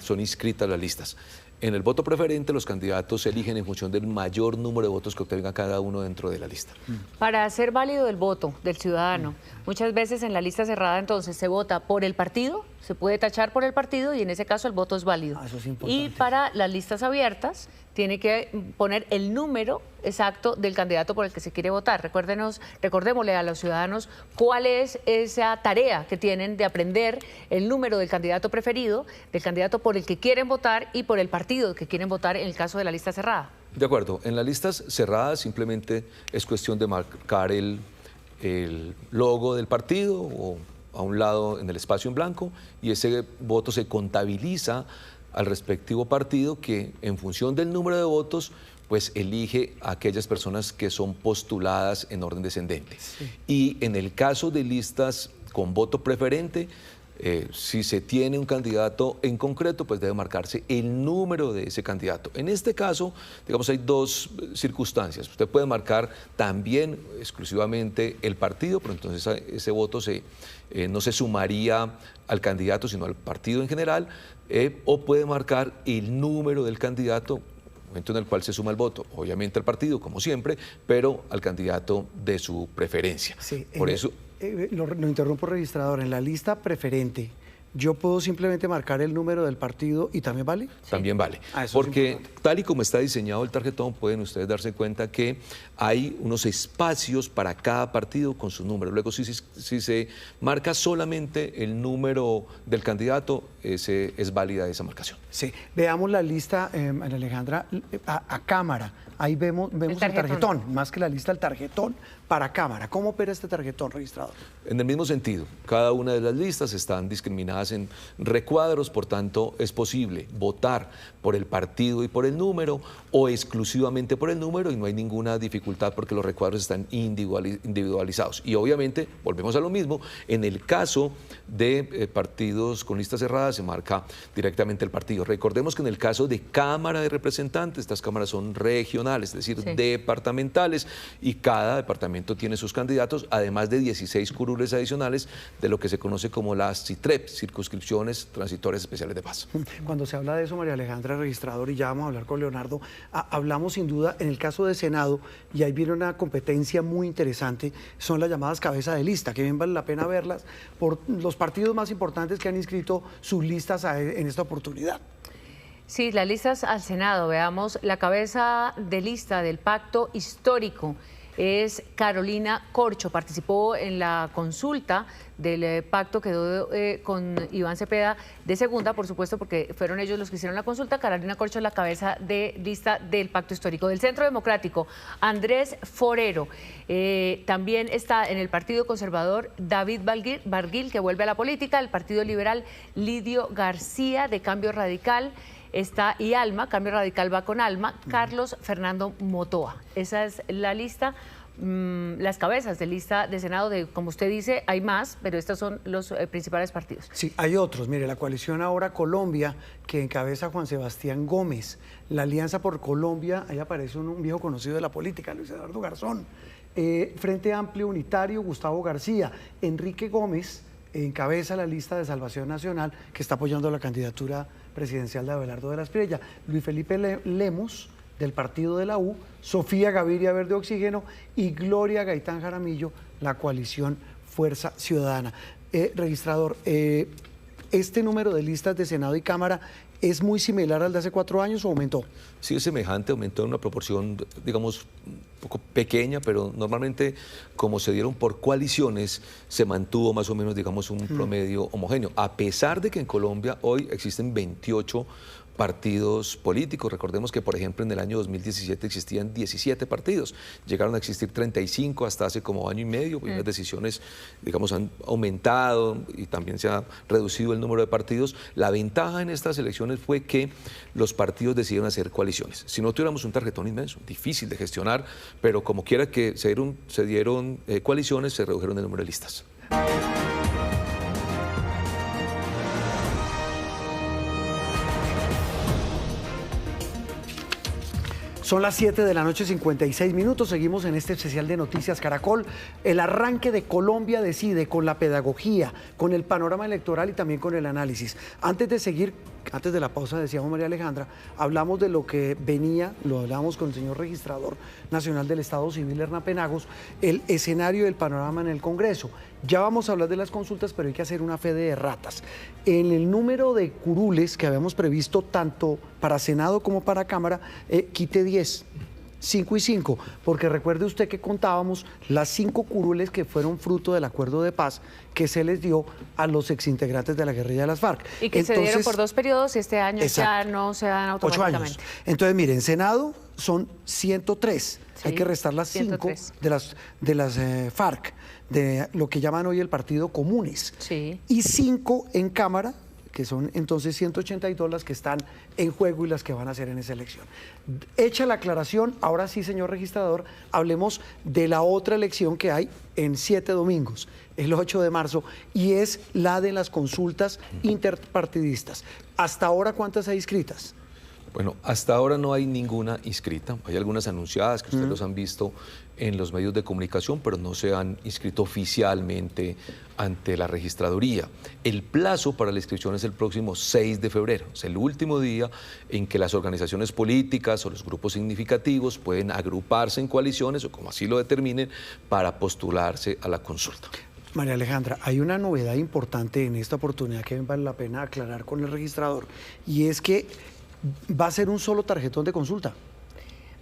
son inscritas las listas. En el voto preferente los candidatos se eligen en función del mayor número de votos que obtenga cada uno dentro de la lista. Para hacer válido el voto del ciudadano, muchas veces en la lista cerrada entonces se vota por el partido, se puede tachar por el partido y en ese caso el voto es válido. Eso es importante. Y para las listas abiertas tiene que poner el número exacto del candidato por el que se quiere votar. Recordémosle a los ciudadanos cuál es esa tarea que tienen de aprender el número del candidato preferido, del candidato por el que quieren votar y por el partido que quieren votar en el caso de la lista cerrada. De acuerdo, en las listas cerradas simplemente es cuestión de marcar el logo del partido o a un lado en el espacio en blanco, y ese voto se contabiliza al respectivo partido, que en función del número de votos pues elige a aquellas personas que son postuladas en orden descendente. Sí. Y en el caso de listas con voto preferente, si se tiene un candidato en concreto, pues debe marcarse el número de ese candidato. En este caso, digamos, hay dos circunstancias. Usted puede marcar también exclusivamente el partido, pero entonces ese voto no se sumaría al candidato, sino al partido en general, o puede marcar el número del candidato, momento en el cual se suma el voto, obviamente al partido, como siempre, pero al candidato de su preferencia. Sí, por eso... Lo interrumpo, registrador. En la lista preferente, ¿yo puedo simplemente marcar el número del partido y también vale? También vale, porque tal y como está diseñado el tarjetón, pueden ustedes darse cuenta que hay unos espacios para cada partido con su número. Luego, si se marca solamente el número del candidato, es válida esa marcación. Sí, veamos la lista, Ana Alejandra, a cámara. Ahí vemos el tarjetón, más que la lista, el tarjetón para cámara. ¿Cómo opera este tarjetón, registrador? En el mismo sentido, cada una de las listas están discriminadas en recuadros, por tanto es posible votar por el partido y por el número o exclusivamente por el número, y no hay ninguna dificultad porque los recuadros están individualizados. Y obviamente, volvemos a lo mismo, en el caso de partidos con listas cerradas se marca directamente el partido. Recordemos que en el caso de Cámara de Representantes, estas cámaras son regionales, es decir, departamentales, y cada departamento tiene sus candidatos, además de 16 curules adicionales de lo que se conoce como las CITREP, circunscripciones transitorias especiales de paz. Cuando se habla de eso, María Alejandra, registrador, y ya vamos a hablar con Leonardo, hablamos sin duda en el caso de Senado, y ahí viene una competencia muy interesante, son las llamadas cabeza de lista, que bien vale la pena verlas por los partidos más importantes que han inscrito sus listas en esta oportunidad. Sí, las listas al Senado, veamos, la cabeza de lista del pacto histórico es Carolina Corcho, participó en la consulta del pacto, quedó con Iván Cepeda de segunda, por supuesto, porque fueron ellos los que hicieron la consulta. Carolina Corcho es la cabeza de lista del pacto histórico. Del Centro Democrático, Andrés Forero. También está en el Partido Conservador David Barguil, que vuelve a la política. El Partido Liberal, Lidio García, de Cambio Radical. Está y Alma, Cambio Radical va con Alma, Carlos Fernando Motoa. Esa es la lista, las cabezas de lista de Senado, como usted dice, hay más, pero estos son los principales partidos. Sí, hay otros. Mire, la coalición Ahora Colombia, que encabeza Juan Sebastián Gómez. La Alianza por Colombia, ahí aparece un viejo conocido de la política, Luis Eduardo Garzón. Frente Amplio Unitario, Gustavo García. Enrique Gómez encabeza la lista de Salvación Nacional, que está apoyando la candidatura presidencial de Abelardo de la Espriella. Luis Felipe Lemos, del partido de la U, Sofía Gaviria Verde Oxígeno y Gloria Gaitán Jaramillo, la coalición Fuerza Ciudadana. Registrador, ¿este número de listas de Senado y Cámara es muy similar al de hace 4 años o aumentó? Sí, es semejante, aumentó en una proporción, digamos, un poco pequeña, pero normalmente, como se dieron por coaliciones, se mantuvo más o menos, digamos, un promedio homogéneo, a pesar de que en Colombia hoy existen 28 partidos políticos. Recordemos que, por ejemplo, en el año 2017 existían 17 partidos, llegaron a existir 35 hasta hace como año y medio, y las decisiones, digamos, han aumentado y también se ha reducido el número de partidos. La ventaja en estas elecciones fue que los partidos decidieron hacer coaliciones. Si no tuviéramos un tarjetón inmenso, difícil de gestionar, pero como quiera que se dieron coaliciones, se redujeron el número de listas. Son las 7 de la noche, 56 minutos. Seguimos en este especial de Noticias Caracol. El arranque de Colombia Decide, con la pedagogía, con el panorama electoral y también con el análisis. Antes de seguir, antes de la pausa decíamos María Alejandra, hablamos de lo que venía, lo hablamos con el señor registrador nacional del Estado Civil, Hernán Penagos, el escenario del panorama en el Congreso. Ya vamos a hablar de las consultas, pero hay que hacer una fe de erratas. En el número de curules que habíamos previsto tanto para Senado como para Cámara, quite 10. 5 y 5, porque recuerde usted que contábamos las 5 curules que fueron fruto del acuerdo de paz que se les dio a los exintegrantes de la guerrilla de las FARC. Y que se dieron por 2 periodos y este año ya no se dan 8 automáticamente. años. Entonces, mire, en Senado son 103. Sí, hay que restar las 5 de las FARC, de lo que llaman hoy el Partido Comunes. Sí. Y 5 en Cámara, que son entonces 182 las que están en juego y las que van a hacer en esa elección. Hecha la aclaración, ahora sí, señor registrador, hablemos de la otra elección que hay en 7 domingos, el 8 de marzo, y es la de las consultas interpartidistas. ¿Hasta ahora cuántas hay inscritas? Bueno, hasta ahora no hay ninguna inscrita. Hay algunas anunciadas que ustedes los han visto en los medios de comunicación, pero no se han inscrito oficialmente ante la registraduría. El plazo para la inscripción es el próximo 6 de febrero. Es el último día en que las organizaciones políticas o los grupos significativos pueden agruparse en coaliciones o como así lo determinen para postularse a la consulta. María Alejandra, hay una novedad importante en esta oportunidad que vale la pena aclarar con el registrador, y es que va a ser un solo tarjetón de consulta.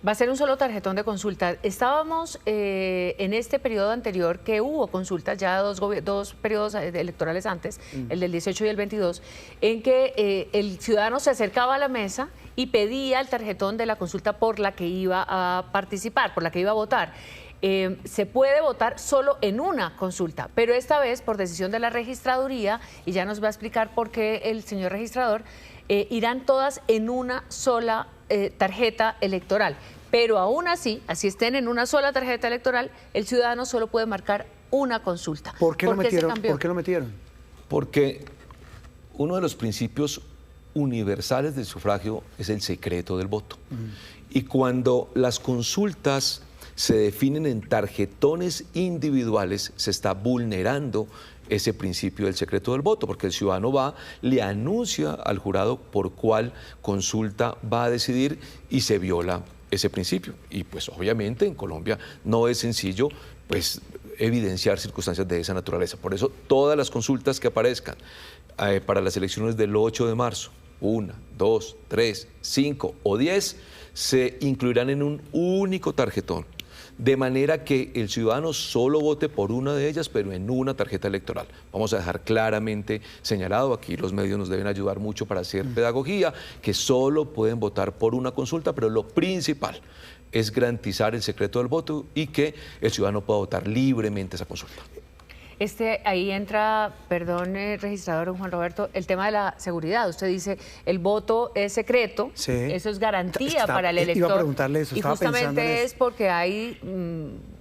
Va a ser un solo tarjetón de consulta. Estábamos en este periodo anterior que hubo consultas, ya dos periodos electorales antes, el del 18 y el 22, en que el ciudadano se acercaba a la mesa y pedía el tarjetón de la consulta por la que iba a participar, por la que iba a votar. Se puede votar solo en una consulta, pero esta vez por decisión de la registraduría, y ya nos va a explicar por qué el señor registrador, irán todas en una sola tarjeta electoral. Pero aún así estén en una sola tarjeta electoral, el ciudadano solo puede marcar una consulta. ¿Por qué lo metieron? Porque uno de los principios universales del sufragio es el secreto del voto. Y cuando las consultas se definen en tarjetones individuales, se está vulnerando ese principio del secreto del voto, porque el ciudadano le anuncia al jurado por cuál consulta va a decidir y se viola ese principio. Y pues obviamente en Colombia no es sencillo pues evidenciar circunstancias de esa naturaleza. Por eso todas las consultas que aparezcan para las elecciones del 8 de marzo, 1, 2, 3, 5 o 10, se incluirán en un único tarjetón, de manera que el ciudadano solo vote por una de ellas, pero en una tarjeta electoral. Vamos a dejar claramente señalado, aquí los medios nos deben ayudar mucho para hacer pedagogía, que solo pueden votar por una consulta, pero lo principal es garantizar el secreto del voto y que el ciudadano pueda votar libremente esa consulta. Ahí entra, perdón, registrador Juan Roberto, el tema de la seguridad. Usted dice, el voto es secreto, sí, eso es garantía para el elector. Iba a preguntarle eso, y justamente es porque hay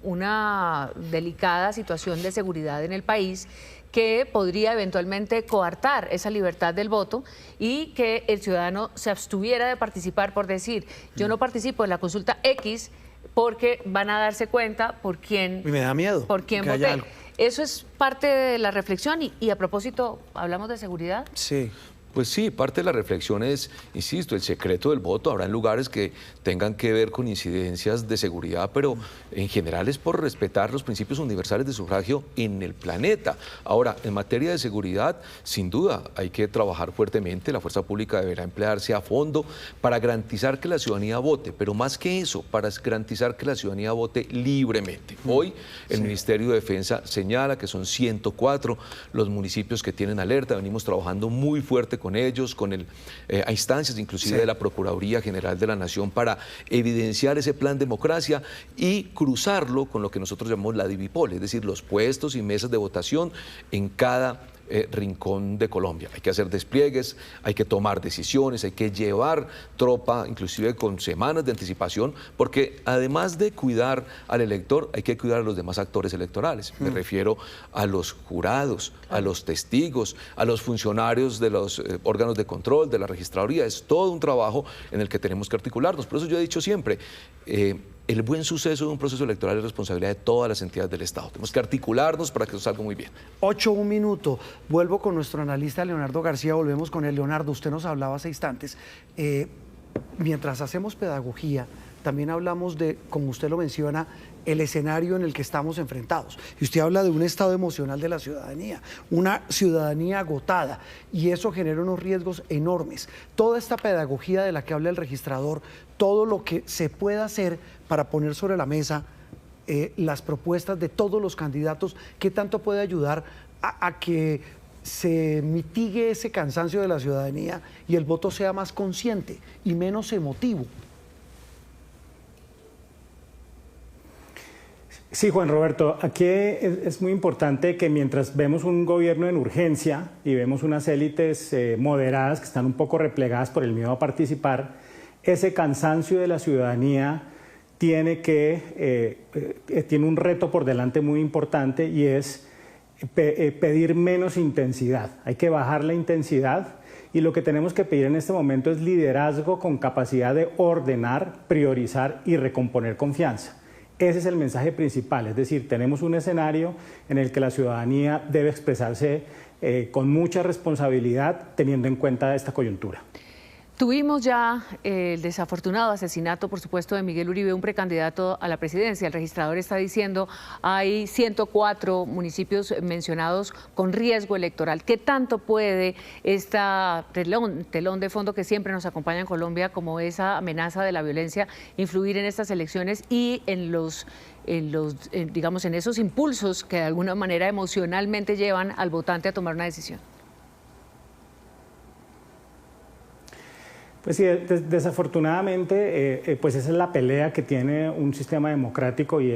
una delicada situación de seguridad en el país que podría eventualmente coartar esa libertad del voto y que el ciudadano se abstuviera de participar por decir, yo no participo en la consulta X porque van a darse cuenta por quién, y me da miedo por quién voté. Eso es parte de la reflexión y a propósito, ¿hablamos de seguridad? Sí. Pues sí, parte de la reflexión es, insisto, el secreto del voto. Habrá lugares que tengan que ver con incidencias de seguridad, pero en general es por respetar los principios universales de sufragio en el planeta. Ahora, en materia de seguridad, sin duda, hay que trabajar fuertemente. La fuerza pública deberá emplearse a fondo para garantizar que la ciudadanía vote, pero más que eso, para garantizar que la ciudadanía vote libremente. Hoy, el Ministerio de Defensa señala que son 104 los municipios que tienen alerta. Venimos trabajando muy fuerte con ellos, a instancias inclusive de la Procuraduría General de la Nación para evidenciar ese plan democracia y cruzarlo con lo que nosotros llamamos la Divipol, es decir, los puestos y mesas de votación en cada rincón de Colombia. Hay que hacer despliegues, hay que tomar decisiones, hay que llevar tropa, inclusive con semanas de anticipación, porque además de cuidar al elector, hay que cuidar a los demás actores electorales. Me refiero a los jurados, a los testigos, a los funcionarios de los órganos de control, de la registraduría. Es todo un trabajo en el que tenemos que articularnos. Por eso yo he dicho siempre, el buen suceso de un proceso electoral es responsabilidad de todas las entidades del Estado. Tenemos que articularnos para que eso salga muy bien. 8, un minuto. Vuelvo con nuestro analista Leonardo García, volvemos con él. Leonardo, usted nos hablaba hace instantes. Mientras hacemos pedagogía, también hablamos de, como usted lo menciona, el escenario en el que estamos enfrentados. Y usted habla de un estado emocional de la ciudadanía, una ciudadanía agotada, y eso genera unos riesgos enormes. Toda esta pedagogía de la que habla el registrador, todo lo que se pueda hacer para poner sobre la mesa las propuestas de todos los candidatos, ¿qué tanto puede ayudar a que se mitigue ese cansancio de la ciudadanía y el voto sea más consciente y menos emotivo? Sí, Juan Roberto, aquí es muy importante que mientras vemos un gobierno en urgencia y vemos unas élites moderadas que están un poco replegadas por el miedo a participar, ese cansancio de la ciudadanía tiene un reto por delante muy importante, y es pedir menos intensidad. Hay que bajar la intensidad, y lo que tenemos que pedir en este momento es liderazgo con capacidad de ordenar, priorizar y recomponer confianza. Ese es el mensaje principal, es decir, tenemos un escenario en el que la ciudadanía debe expresarse con mucha responsabilidad, teniendo en cuenta esta coyuntura. Tuvimos ya el desafortunado asesinato, por supuesto, de Miguel Uribe, un precandidato a la presidencia. El registrador está diciendo hay 104 municipios mencionados con riesgo electoral. ¿Qué tanto puede esta telón de fondo que siempre nos acompaña en Colombia, como esa amenaza de la violencia, influir en estas elecciones y digamos, en esos impulsos que de alguna manera emocionalmente llevan al votante a tomar una decisión? Pues sí, desafortunadamente, pues esa es la pelea que tiene un sistema democrático, y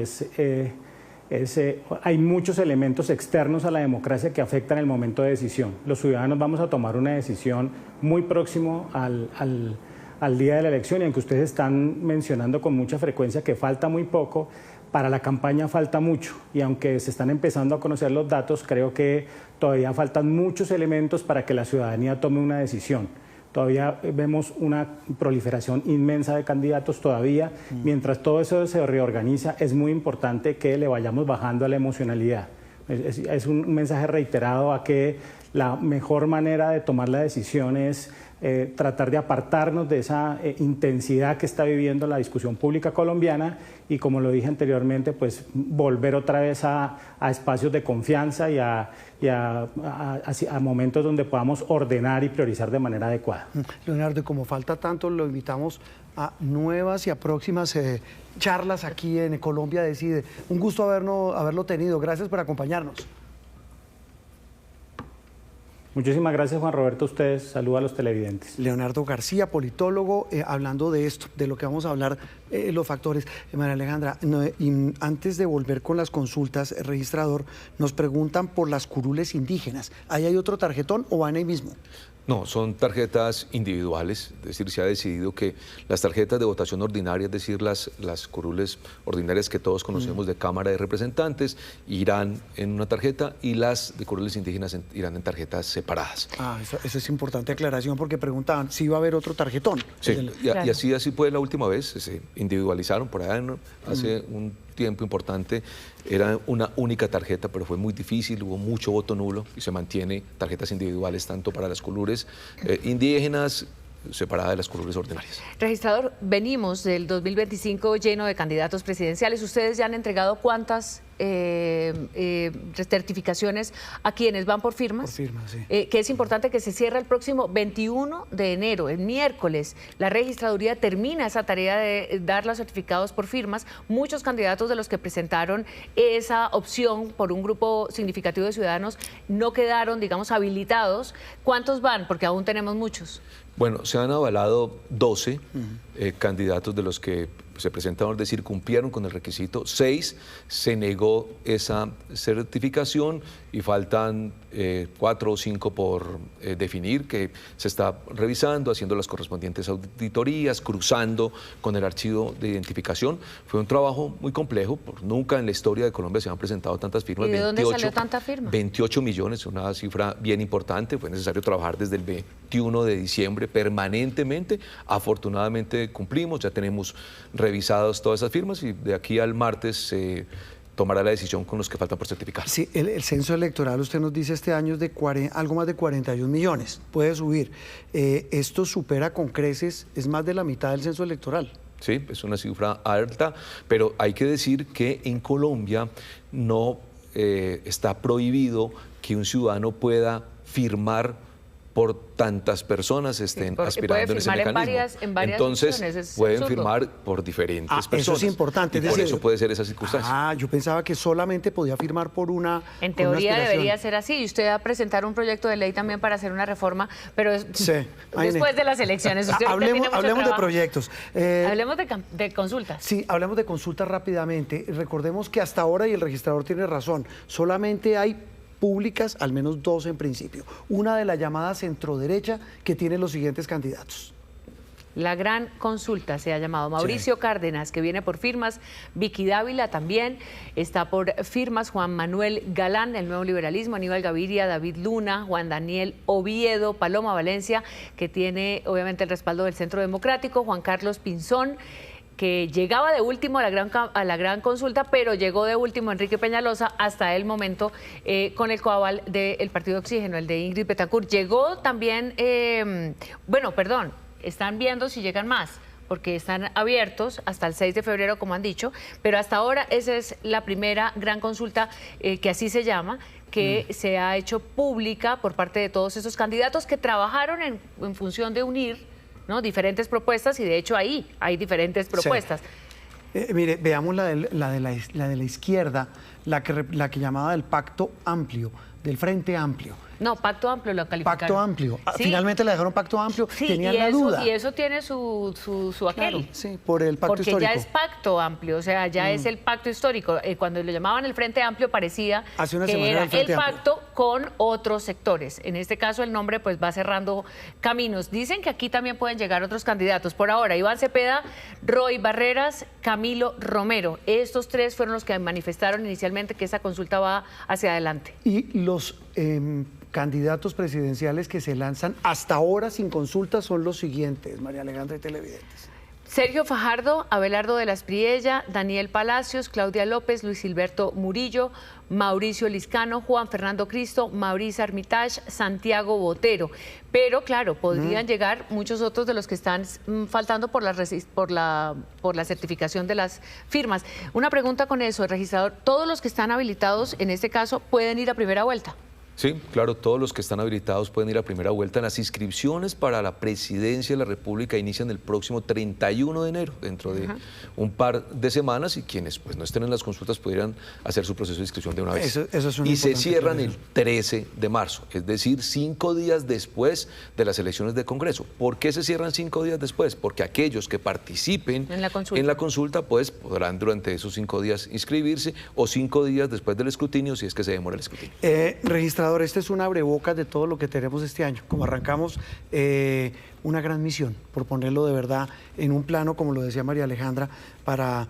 hay muchos elementos externos a la democracia que afectan el momento de decisión. Los ciudadanos vamos a tomar una decisión muy próximo al día de la elección, y aunque ustedes están mencionando con mucha frecuencia que falta muy poco, para la campaña falta mucho, y aunque se están empezando a conocer los datos, creo que todavía faltan muchos elementos para que la ciudadanía tome una decisión. Todavía vemos una proliferación inmensa de candidatos todavía. Mientras todo eso se reorganiza, es muy importante que le vayamos bajando a la emocionalidad. Es un mensaje reiterado a que la mejor manera de tomar la decisión es tratar de apartarnos de esa intensidad que está viviendo la discusión pública colombiana, y, como lo dije anteriormente, pues volver otra vez a espacios de confianza y a momentos donde podamos ordenar y priorizar de manera adecuada. Leonardo, y como falta tanto, lo invitamos a nuevas y a próximas charlas aquí en Colombia Decide. Un gusto haberlo tenido. Gracias por acompañarnos. Muchísimas gracias, Juan Roberto, a ustedes. Saludos a los televidentes. Leonardo García, politólogo, hablando de esto, de lo que vamos a hablar, los factores. María Alejandra, y antes de volver con las consultas, registrador, nos preguntan por las curules indígenas. ¿Ahí hay otro tarjetón o van ahí mismo? No, son tarjetas individuales, es decir, se ha decidido que las tarjetas de votación ordinaria, es decir, las curules ordinarias que todos conocemos de Cámara de Representantes, irán en una tarjeta, y las de curules indígenas irán en tarjetas separadas. Eso es importante aclaración, porque preguntaban si iba a haber otro tarjetón. Sí, y así fue la última vez, se individualizaron por allá hace un tiempo importante, era una única tarjeta, pero fue muy difícil, hubo mucho voto nulo, y se mantiene tarjetas individuales tanto para las curules indígenas separada de las curules ordinarias. Registrador, venimos del 2025 lleno de candidatos presidenciales. Ustedes ya han entregado ¿cuántas certificaciones a quienes van por firmas? Por firmas, sí. Que es importante que se cierre el próximo 21 de enero, el miércoles. La registraduría termina esa tarea de dar los certificados por firmas. Muchos candidatos de los que presentaron esa opción por un grupo significativo de ciudadanos no quedaron, digamos, habilitados. ¿Cuántos van? Porque aún tenemos muchos. Bueno, se han avalado 12 candidatos de los que se presentaron, es decir, cumplieron con el requisito. 6 se negó esa certificación y faltan 4 o 5 por definir, que se está revisando, haciendo las correspondientes auditorías, cruzando con el archivo de identificación. Fue un trabajo muy complejo, nunca en la historia de Colombia se han presentado tantas firmas. ¿Y de dónde salió tanta firma? 28 millones, una cifra bien importante. Fue necesario trabajar desde el 21 de diciembre permanentemente. Afortunadamente cumplimos, ya tenemos revisadas todas esas firmas y de aquí al martes se tomará la decisión con los que faltan por certificar. Sí, el censo electoral, usted nos dice este año es de algo más de 41 millones, puede subir. Esto supera con creces, es más de la mitad del censo electoral. Sí, es una cifra alta, pero hay que decir que en Colombia no está prohibido que un ciudadano pueda firmar por tantas personas estén aspirando en ese mecanismo. Entonces pueden firmar por diferentes personas. Eso es importante. Y por eso puede ser esa circunstancia. Yo pensaba que solamente podía firmar por una. En teoría debería ser así. Y usted va a presentar un proyecto de ley también para hacer una reforma, pero después de las elecciones. Hablemos de proyectos. Hablemos de consultas. Sí, hablemos de consultas rápidamente. Recordemos que hasta ahora, y el registrador tiene razón, solamente hay públicas, al menos 2 en principio. Una de la llamada centroderecha que tiene los siguientes candidatos. La gran consulta se ha llamado Mauricio Cárdenas, que viene por firmas, Vicky Dávila también, está por firmas Juan Manuel Galán, el Nuevo Liberalismo, Aníbal Gaviria, David Luna, Juan Daniel Oviedo, Paloma Valencia, que tiene obviamente el respaldo del Centro Democrático, Juan Carlos Pinzón, que llegaba de último a la gran consulta, pero llegó de último Enrique Peñalosa hasta el momento con el coaval del Partido Oxígeno, el de Ingrid Betancourt. Llegó también, están viendo si llegan más, porque están abiertos hasta el 6 de febrero, como han dicho, pero hasta ahora esa es la primera gran consulta, que así se llama, que se ha hecho pública por parte de todos esos candidatos que trabajaron en función de unir, ¿no?, diferentes propuestas, y de hecho ahí hay diferentes propuestas. Sí. Mire, veamos la de la izquierda, la que llamaba del Pacto Amplio, del Frente Amplio. No, Pacto Amplio lo calificaron. Pacto Amplio. Sí. Finalmente le dejaron Pacto Amplio, sí, tenían la duda. Y eso tiene su aquel. Claro, sí, por el Pacto Histórico. Porque ya es Pacto Amplio, o sea, ya es el Pacto Histórico. Cuando lo llamaban el Frente Amplio parecía que era el pacto con otros sectores. En este caso el nombre pues va cerrando caminos. Dicen que aquí también pueden llegar otros candidatos. Por ahora, Iván Cepeda, Roy Barreras, Camilo Romero. Estos 3 fueron los que manifestaron inicialmente que esa consulta va hacia adelante. Y los candidatos presidenciales que se lanzan hasta ahora sin consulta son los siguientes, María Alejandra y televidentes. Sergio Fajardo, Abelardo de la Espriella, Daniel Palacios, Claudia López, Luis Gilberto Murillo, Mauricio Liscano, Juan Fernando Cristo, Mauricio Armitage, Santiago Botero. Pero claro, podrían llegar muchos otros de los que están faltando por la certificación de las firmas. Una pregunta con eso, el registrador, ¿todos los que están habilitados en este caso pueden ir a primera vuelta? Sí, claro, todos los que están habilitados pueden ir a primera vuelta. Las inscripciones para la presidencia de la República inician el próximo 31 de enero, dentro de un par de semanas, y quienes pues no estén en las consultas podrían hacer su proceso de inscripción de una vez. Y se cierran el 13 de marzo, es decir, 5 días después de las elecciones de Congreso. ¿Por qué se cierran 5 días después? Porque aquellos que participen en la consulta pues podrán durante esos 5 días inscribirse, o 5 días después del escrutinio, si es que se demora el escrutinio. Registrador, este es un abrebocas de todo lo que tenemos este año. Como arrancamos, una gran misión, por ponerlo de verdad en un plano, como lo decía María Alejandra, para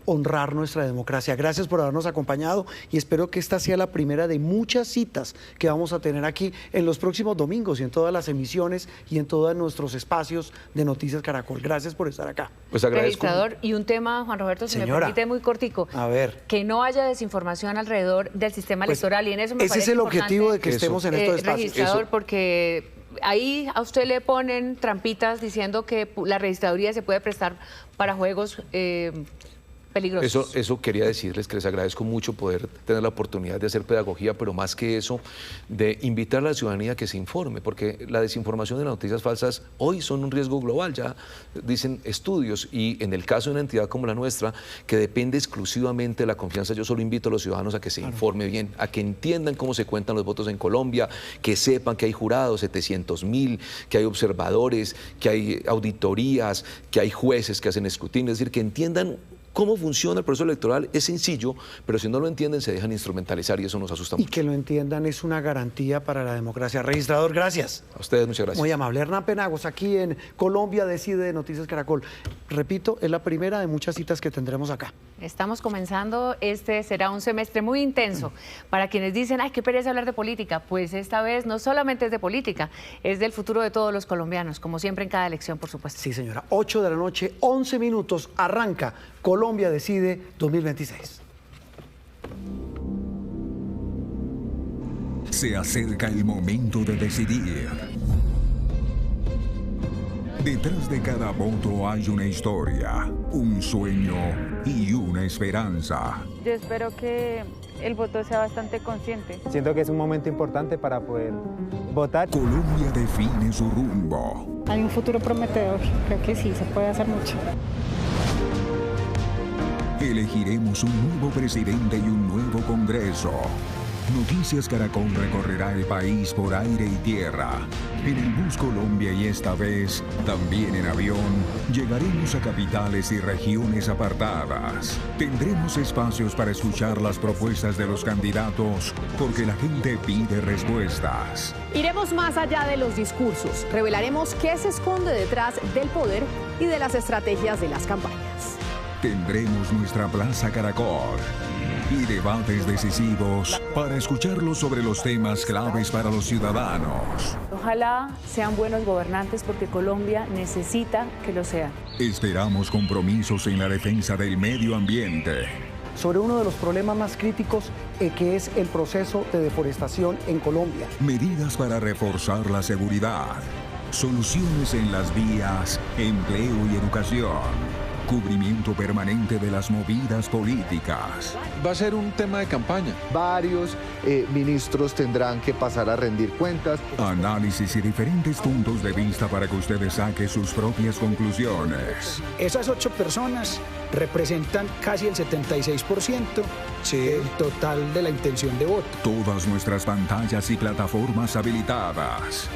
honrar nuestra democracia. Gracias por habernos acompañado y espero que esta sea la primera de muchas citas que vamos a tener aquí en los próximos domingos y en todas las emisiones y en todos nuestros espacios de Noticias Caracol. Gracias por estar acá. Pues agradezco. Registrador, y un tema, Juan Roberto, si me permite, muy cortico. A ver. Que no haya desinformación alrededor del sistema electoral, y en eso me parece ese es el objetivo de que estemos en estos espacios. Registrador, porque ahí a usted le ponen trampitas diciendo que la registraduría se puede prestar para juegos peligrosos. Eso quería decirles, que les agradezco mucho poder tener la oportunidad de hacer pedagogía, pero más que eso, de invitar a la ciudadanía a que se informe, porque la desinformación y las noticias falsas hoy son un riesgo global, ya dicen estudios, y en el caso de una entidad como la nuestra, que depende exclusivamente de la confianza, yo solo invito a los ciudadanos a que se informe bien, a que entiendan cómo se cuentan los votos en Colombia, que sepan que hay jurados, 700.000, que hay observadores, que hay auditorías, que hay jueces que hacen escrutinio, es decir, que entiendan cómo funciona el proceso electoral es sencillo, pero si no lo entienden se dejan instrumentalizar y eso nos asusta mucho. Y que lo entiendan es una garantía para la democracia. Registrador, gracias. A ustedes muchas gracias. Muy amable. Hernán Penagos, aquí en Colombia Decide de Noticias Caracol. Repito, es la primera de muchas citas que tendremos acá. Estamos comenzando, este será un semestre muy intenso. Para quienes dicen, ay, qué pereza hablar de política, pues esta vez no solamente es de política, es del futuro de todos los colombianos, como siempre en cada elección, por supuesto. Sí, señora. 8 de la noche, 11 minutos, arranca Colombia Decide 2026. Se acerca el momento de decidir. Detrás de cada voto hay una historia, un sueño y una esperanza. Yo espero que el voto sea bastante consciente. Siento que es un momento importante para poder votar. Colombia define su rumbo. Hay un futuro prometedor, creo que sí, se puede hacer mucho. Elegiremos un nuevo presidente y un nuevo Congreso. Noticias Caracol recorrerá el país por aire y tierra. En el bus Colombia y esta vez también en avión, llegaremos a capitales y regiones apartadas. Tendremos espacios para escuchar las propuestas de los candidatos porque la gente pide respuestas. Iremos más allá de los discursos. Revelaremos qué se esconde detrás del poder y de las estrategias de las campañas. Tendremos nuestra Plaza Caracol y debates decisivos para escucharlos sobre los temas claves para los ciudadanos. Ojalá sean buenos gobernantes porque Colombia necesita que lo sean. Esperamos compromisos en la defensa del medio ambiente. Sobre uno de los problemas más críticos que es el proceso de deforestación en Colombia. Medidas para reforzar la seguridad. Soluciones en las vías, empleo y educación. Cubrimiento permanente de las movidas políticas. Va a ser un tema de campaña. Varios ministros tendrán que pasar a rendir cuentas. Análisis y diferentes puntos de vista para que ustedes saquen sus propias conclusiones. Esas 8 personas representan casi el 76% del total de la intención de voto. Todas nuestras pantallas y plataformas habilitadas.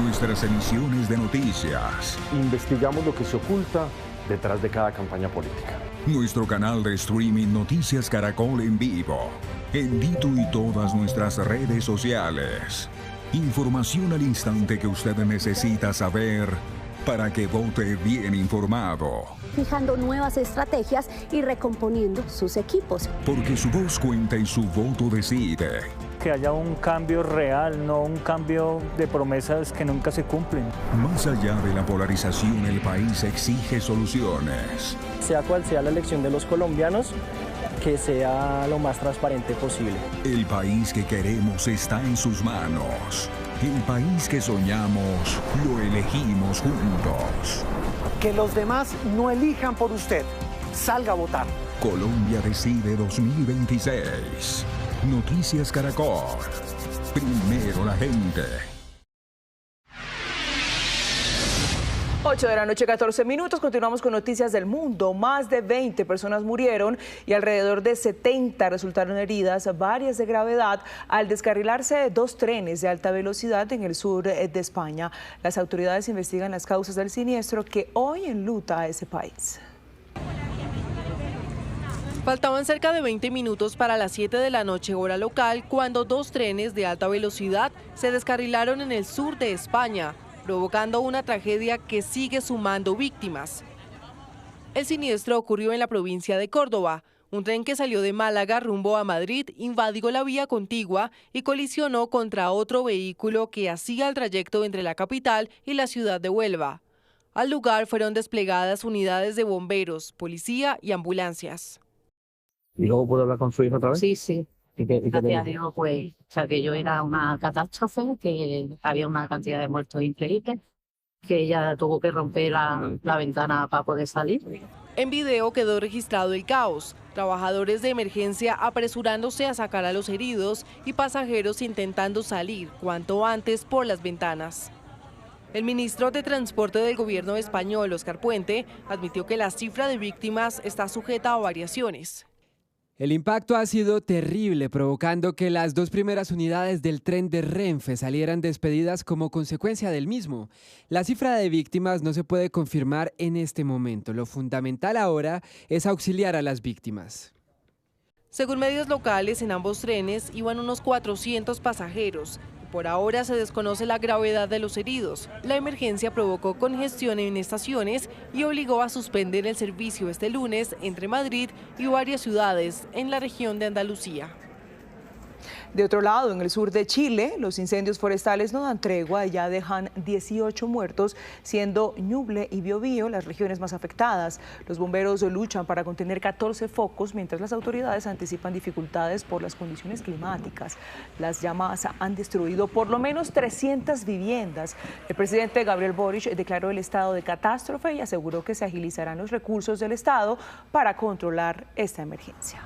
Nuestras emisiones de noticias. Investigamos lo que se oculta detrás de cada campaña política. Nuestro canal de streaming Noticias Caracol en vivo. En Dito y todas nuestras redes sociales. Información al instante que usted necesita saber para que vote bien informado. Fijando nuevas estrategias y recomponiendo sus equipos. Porque su voz cuenta y su voto decide. Que haya un cambio real, no un cambio de promesas que nunca se cumplen. Más allá de la polarización, el país exige soluciones. Sea cual sea la elección de los colombianos, que sea lo más transparente posible. El país que queremos está en sus manos. El país que soñamos, lo elegimos juntos. Que los demás no elijan por usted. Salga a votar. Colombia Decide 2026. Noticias Caracol. Primero la gente. 8 de la noche, 14 minutos. Continuamos con noticias del mundo. Más de 20 personas murieron y alrededor de 70 resultaron heridas, varias de gravedad, al descarrilarse 2 trenes de alta velocidad en el sur de España. Las autoridades investigan las causas del siniestro que hoy enluta a ese país. Faltaban cerca de 20 minutos para las 7 de la noche hora local cuando 2 trenes de alta velocidad se descarrilaron en el sur de España, provocando una tragedia que sigue sumando víctimas. El siniestro ocurrió en la provincia de Córdoba. Un tren que salió de Málaga rumbo a Madrid invadió la vía contigua y colisionó contra otro vehículo que hacía el trayecto entre la capital y la ciudad de Huelva. Al lugar fueron desplegadas unidades de bomberos, policía y ambulancias. ¿Y luego puedo hablar con su hijo otra vez? Sí, sí. Gracias a Dios, pues, o sea, que aquello era una catástrofe, que había una cantidad de muertos increíble, que ella tuvo que romper la ventana para poder salir. En video quedó registrado el caos, trabajadores de emergencia apresurándose a sacar a los heridos y pasajeros intentando salir cuanto antes por las ventanas. El ministro de Transporte del gobierno español, Óscar Puente, admitió que la cifra de víctimas está sujeta a variaciones. El impacto ha sido terrible, provocando que las 2 primeras unidades del tren de Renfe salieran despedidas como consecuencia del mismo. La cifra de víctimas no se puede confirmar en este momento. Lo fundamental ahora es auxiliar a las víctimas. Según medios locales, en ambos trenes iban unos 400 pasajeros. Por ahora se desconoce la gravedad de los heridos. La emergencia provocó congestión en estaciones y obligó a suspender el servicio este lunes entre Madrid y varias ciudades en la región de Andalucía. De otro lado, en el sur de Chile, los incendios forestales no dan tregua y ya dejan 18 muertos, siendo Ñuble y Biobío las regiones más afectadas. Los bomberos luchan para contener 14 focos, mientras las autoridades anticipan dificultades por las condiciones climáticas. Las llamas han destruido por lo menos 300 viviendas. El presidente Gabriel Boric declaró el estado de catástrofe y aseguró que se agilizarán los recursos del Estado para controlar esta emergencia.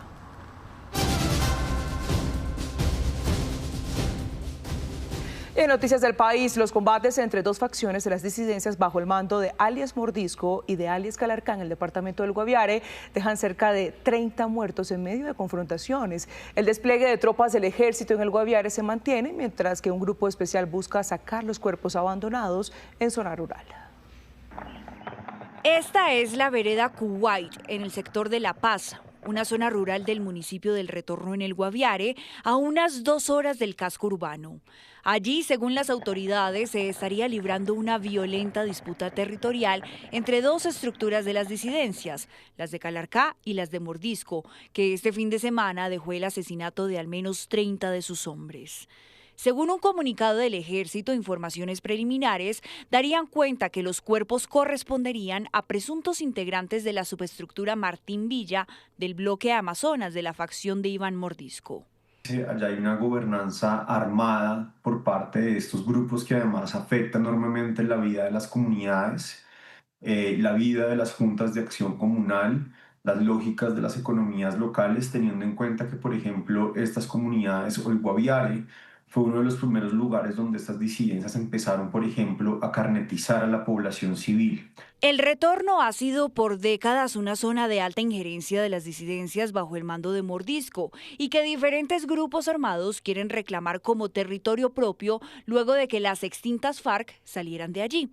En noticias del país, los combates entre 2 facciones de las disidencias bajo el mando de alias Mordisco y de alias Calarcá en el departamento del Guaviare dejan cerca de 30 muertos en medio de confrontaciones. El despliegue de tropas del ejército en el Guaviare se mantiene, mientras que un grupo especial busca sacar los cuerpos abandonados en zona rural. Esta es la vereda Kuwait, en el sector de La Paz, una zona rural del municipio del Retorno en el Guaviare, a unas 2 horas del casco urbano. Allí, según las autoridades, se estaría librando una violenta disputa territorial entre 2 estructuras de las disidencias, las de Calarcá y las de Mordisco, que este fin de semana dejó el asesinato de al menos 30 de sus hombres. Según un comunicado del Ejército, informaciones preliminares darían cuenta que los cuerpos corresponderían a presuntos integrantes de la subestructura Martín Villa del bloque Amazonas de la facción de Iván Mordisco. Allá hay una gobernanza armada por parte de estos grupos que además afecta enormemente la vida de las comunidades, la vida de las juntas de acción comunal, las lógicas de las economías locales, teniendo en cuenta que, por ejemplo, estas comunidades o el Guaviare fue uno de los primeros lugares donde estas disidencias empezaron, por ejemplo, a carnetizar a la población civil. El Retorno ha sido por décadas una zona de alta injerencia de las disidencias bajo el mando de Mordisco y que diferentes grupos armados quieren reclamar como territorio propio luego de que las extintas FARC salieran de allí.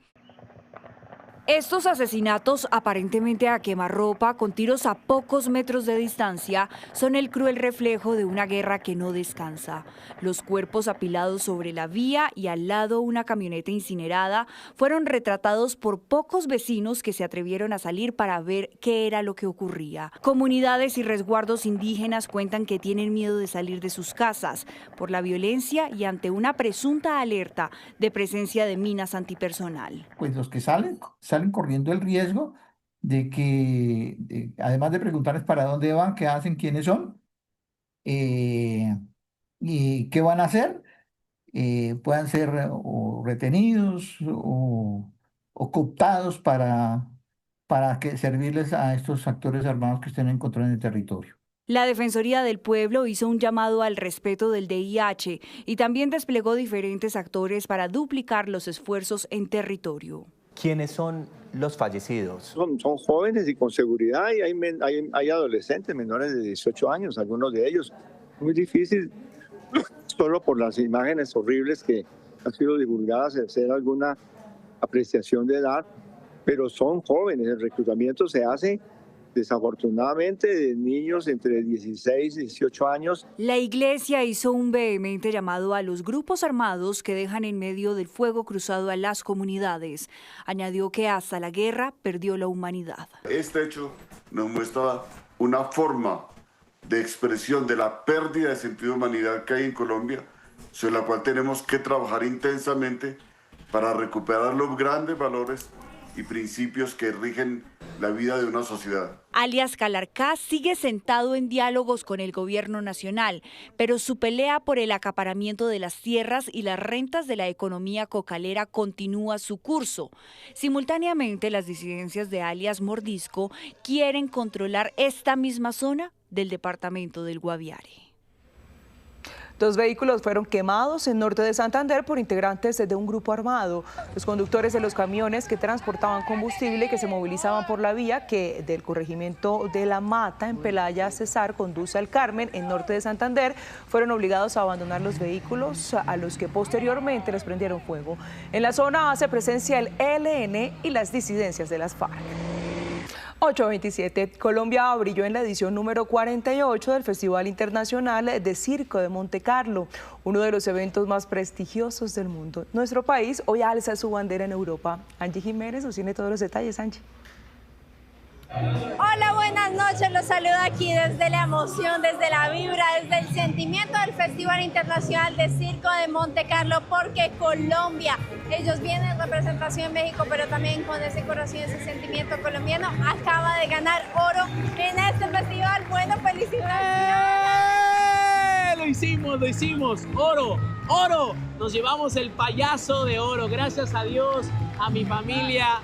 Estos asesinatos, aparentemente a quemarropa, con tiros a pocos metros de distancia, son el cruel reflejo de una guerra que no descansa. Los cuerpos apilados sobre la vía y al lado una camioneta incinerada fueron retratados por pocos vecinos que se atrevieron a salir para ver qué era lo que ocurría. Comunidades y resguardos indígenas cuentan que tienen miedo de salir de sus casas por la violencia y ante una presunta alerta de presencia de minas antipersonal. Pues los que salen corriendo el riesgo de que, además de preguntarles para dónde van, qué hacen, quiénes son, y qué van a hacer, puedan ser o retenidos o cooptados para servirles a estos actores armados que estén en control del territorio. La Defensoría del Pueblo hizo un llamado al respeto del DIH y también desplegó diferentes actores para duplicar los esfuerzos en territorio. ¿Quiénes son los fallecidos? Son jóvenes y con seguridad, y hay adolescentes menores de 18 años, algunos de ellos. Muy difícil, solo por las imágenes horribles que han sido divulgadas, hacer alguna apreciación de edad, pero son jóvenes. El reclutamiento se hace desafortunadamente de niños entre 16 y 18 años. La Iglesia hizo un vehemente llamado a los grupos armados que dejan en medio del fuego cruzado a las comunidades. Añadió que hasta la guerra perdió la humanidad. Este hecho nos muestra una forma de expresión de la pérdida de sentido de humanidad que hay en Colombia, sobre la cual tenemos que trabajar intensamente para recuperar los grandes valores y principios que rigen la vida de una sociedad. Alias Calarcá sigue sentado en diálogos con el gobierno nacional, pero su pelea por el acaparamiento de las tierras y las rentas de la economía cocalera continúa su curso. Simultáneamente, las disidencias de alias Mordisco quieren controlar esta misma zona del departamento del Guaviare. 2 vehículos fueron quemados en norte de Santander por integrantes de un grupo armado. Los conductores de los camiones que transportaban combustible y que se movilizaban por la vía que del corregimiento de La Mata en Pelaya Cesar conduce al Carmen en norte de Santander fueron obligados a abandonar los vehículos, a los que posteriormente les prendieron fuego. En la zona hace presencia el ELN y las disidencias de las FARC. 8:27. Colombia brilló en la edición número 48 del Festival Internacional de Circo de Montecarlo, uno de los eventos más prestigiosos del mundo. Nuestro país hoy alza su bandera en Europa. Angie Jiménez nos tiene todos los detalles. Angie. Hola, buenas noches. Los saludo aquí desde la emoción, desde la vibra, desde el sentimiento del Festival Internacional de Circo de Montecarlo, porque Colombia, ellos vienen en representación en México, pero también con ese corazón, ese sentimiento colombiano, acaba de ganar oro en este festival. Bueno, felicidades. Lo hicimos, oro, nos llevamos el payaso de oro, gracias a Dios, a mi familia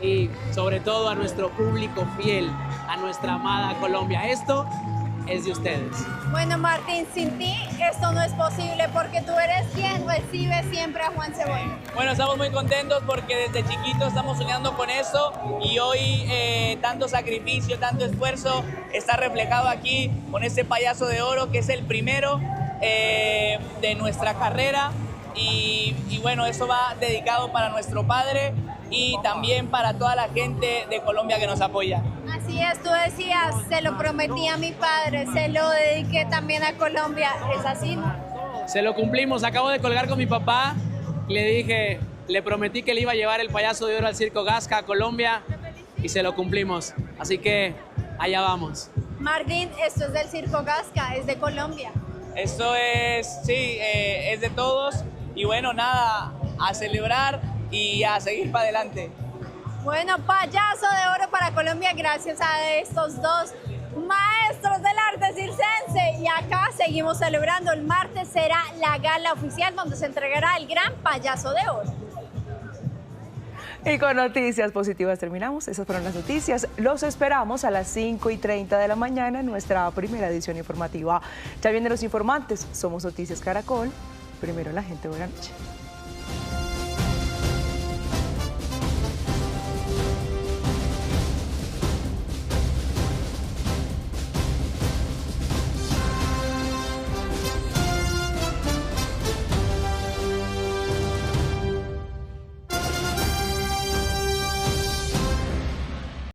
y sobre todo a nuestro público fiel, a nuestra amada Colombia. Esto es de ustedes. Bueno, Martín, sin ti esto no es posible porque tú eres quien recibe siempre a Juan Cebolla. Bueno, estamos muy contentos porque desde chiquito estamos soñando con eso y hoy tanto sacrificio, tanto esfuerzo está reflejado aquí con este payaso de oro que es el primero de nuestra carrera y bueno, eso va dedicado para nuestro padre y también para toda la gente de Colombia que nos apoya. Así es, tú decías, se lo prometí a mi padre, se lo dediqué también a Colombia, ¿es así, no? Se lo cumplimos, acabo de colgar con mi papá, le prometí que le iba a llevar el payaso de oro al Circo Gasca a Colombia y se lo cumplimos, así que allá vamos. Martín, esto es del Circo Gasca, es de Colombia. Esto es, sí, es de todos y bueno, nada, a celebrar y a seguir para adelante. Bueno, payaso de oro para Colombia gracias a estos dos maestros del arte circense. Y acá seguimos celebrando. El martes será la gala oficial donde se entregará el gran payaso de oro. Y con noticias positivas terminamos. Esas fueron las noticias. Los esperamos a las 5:30 de la mañana en nuestra primera edición informativa. Ya vienen los informantes. Somos Noticias Caracol. Primero la gente. Buenas noches.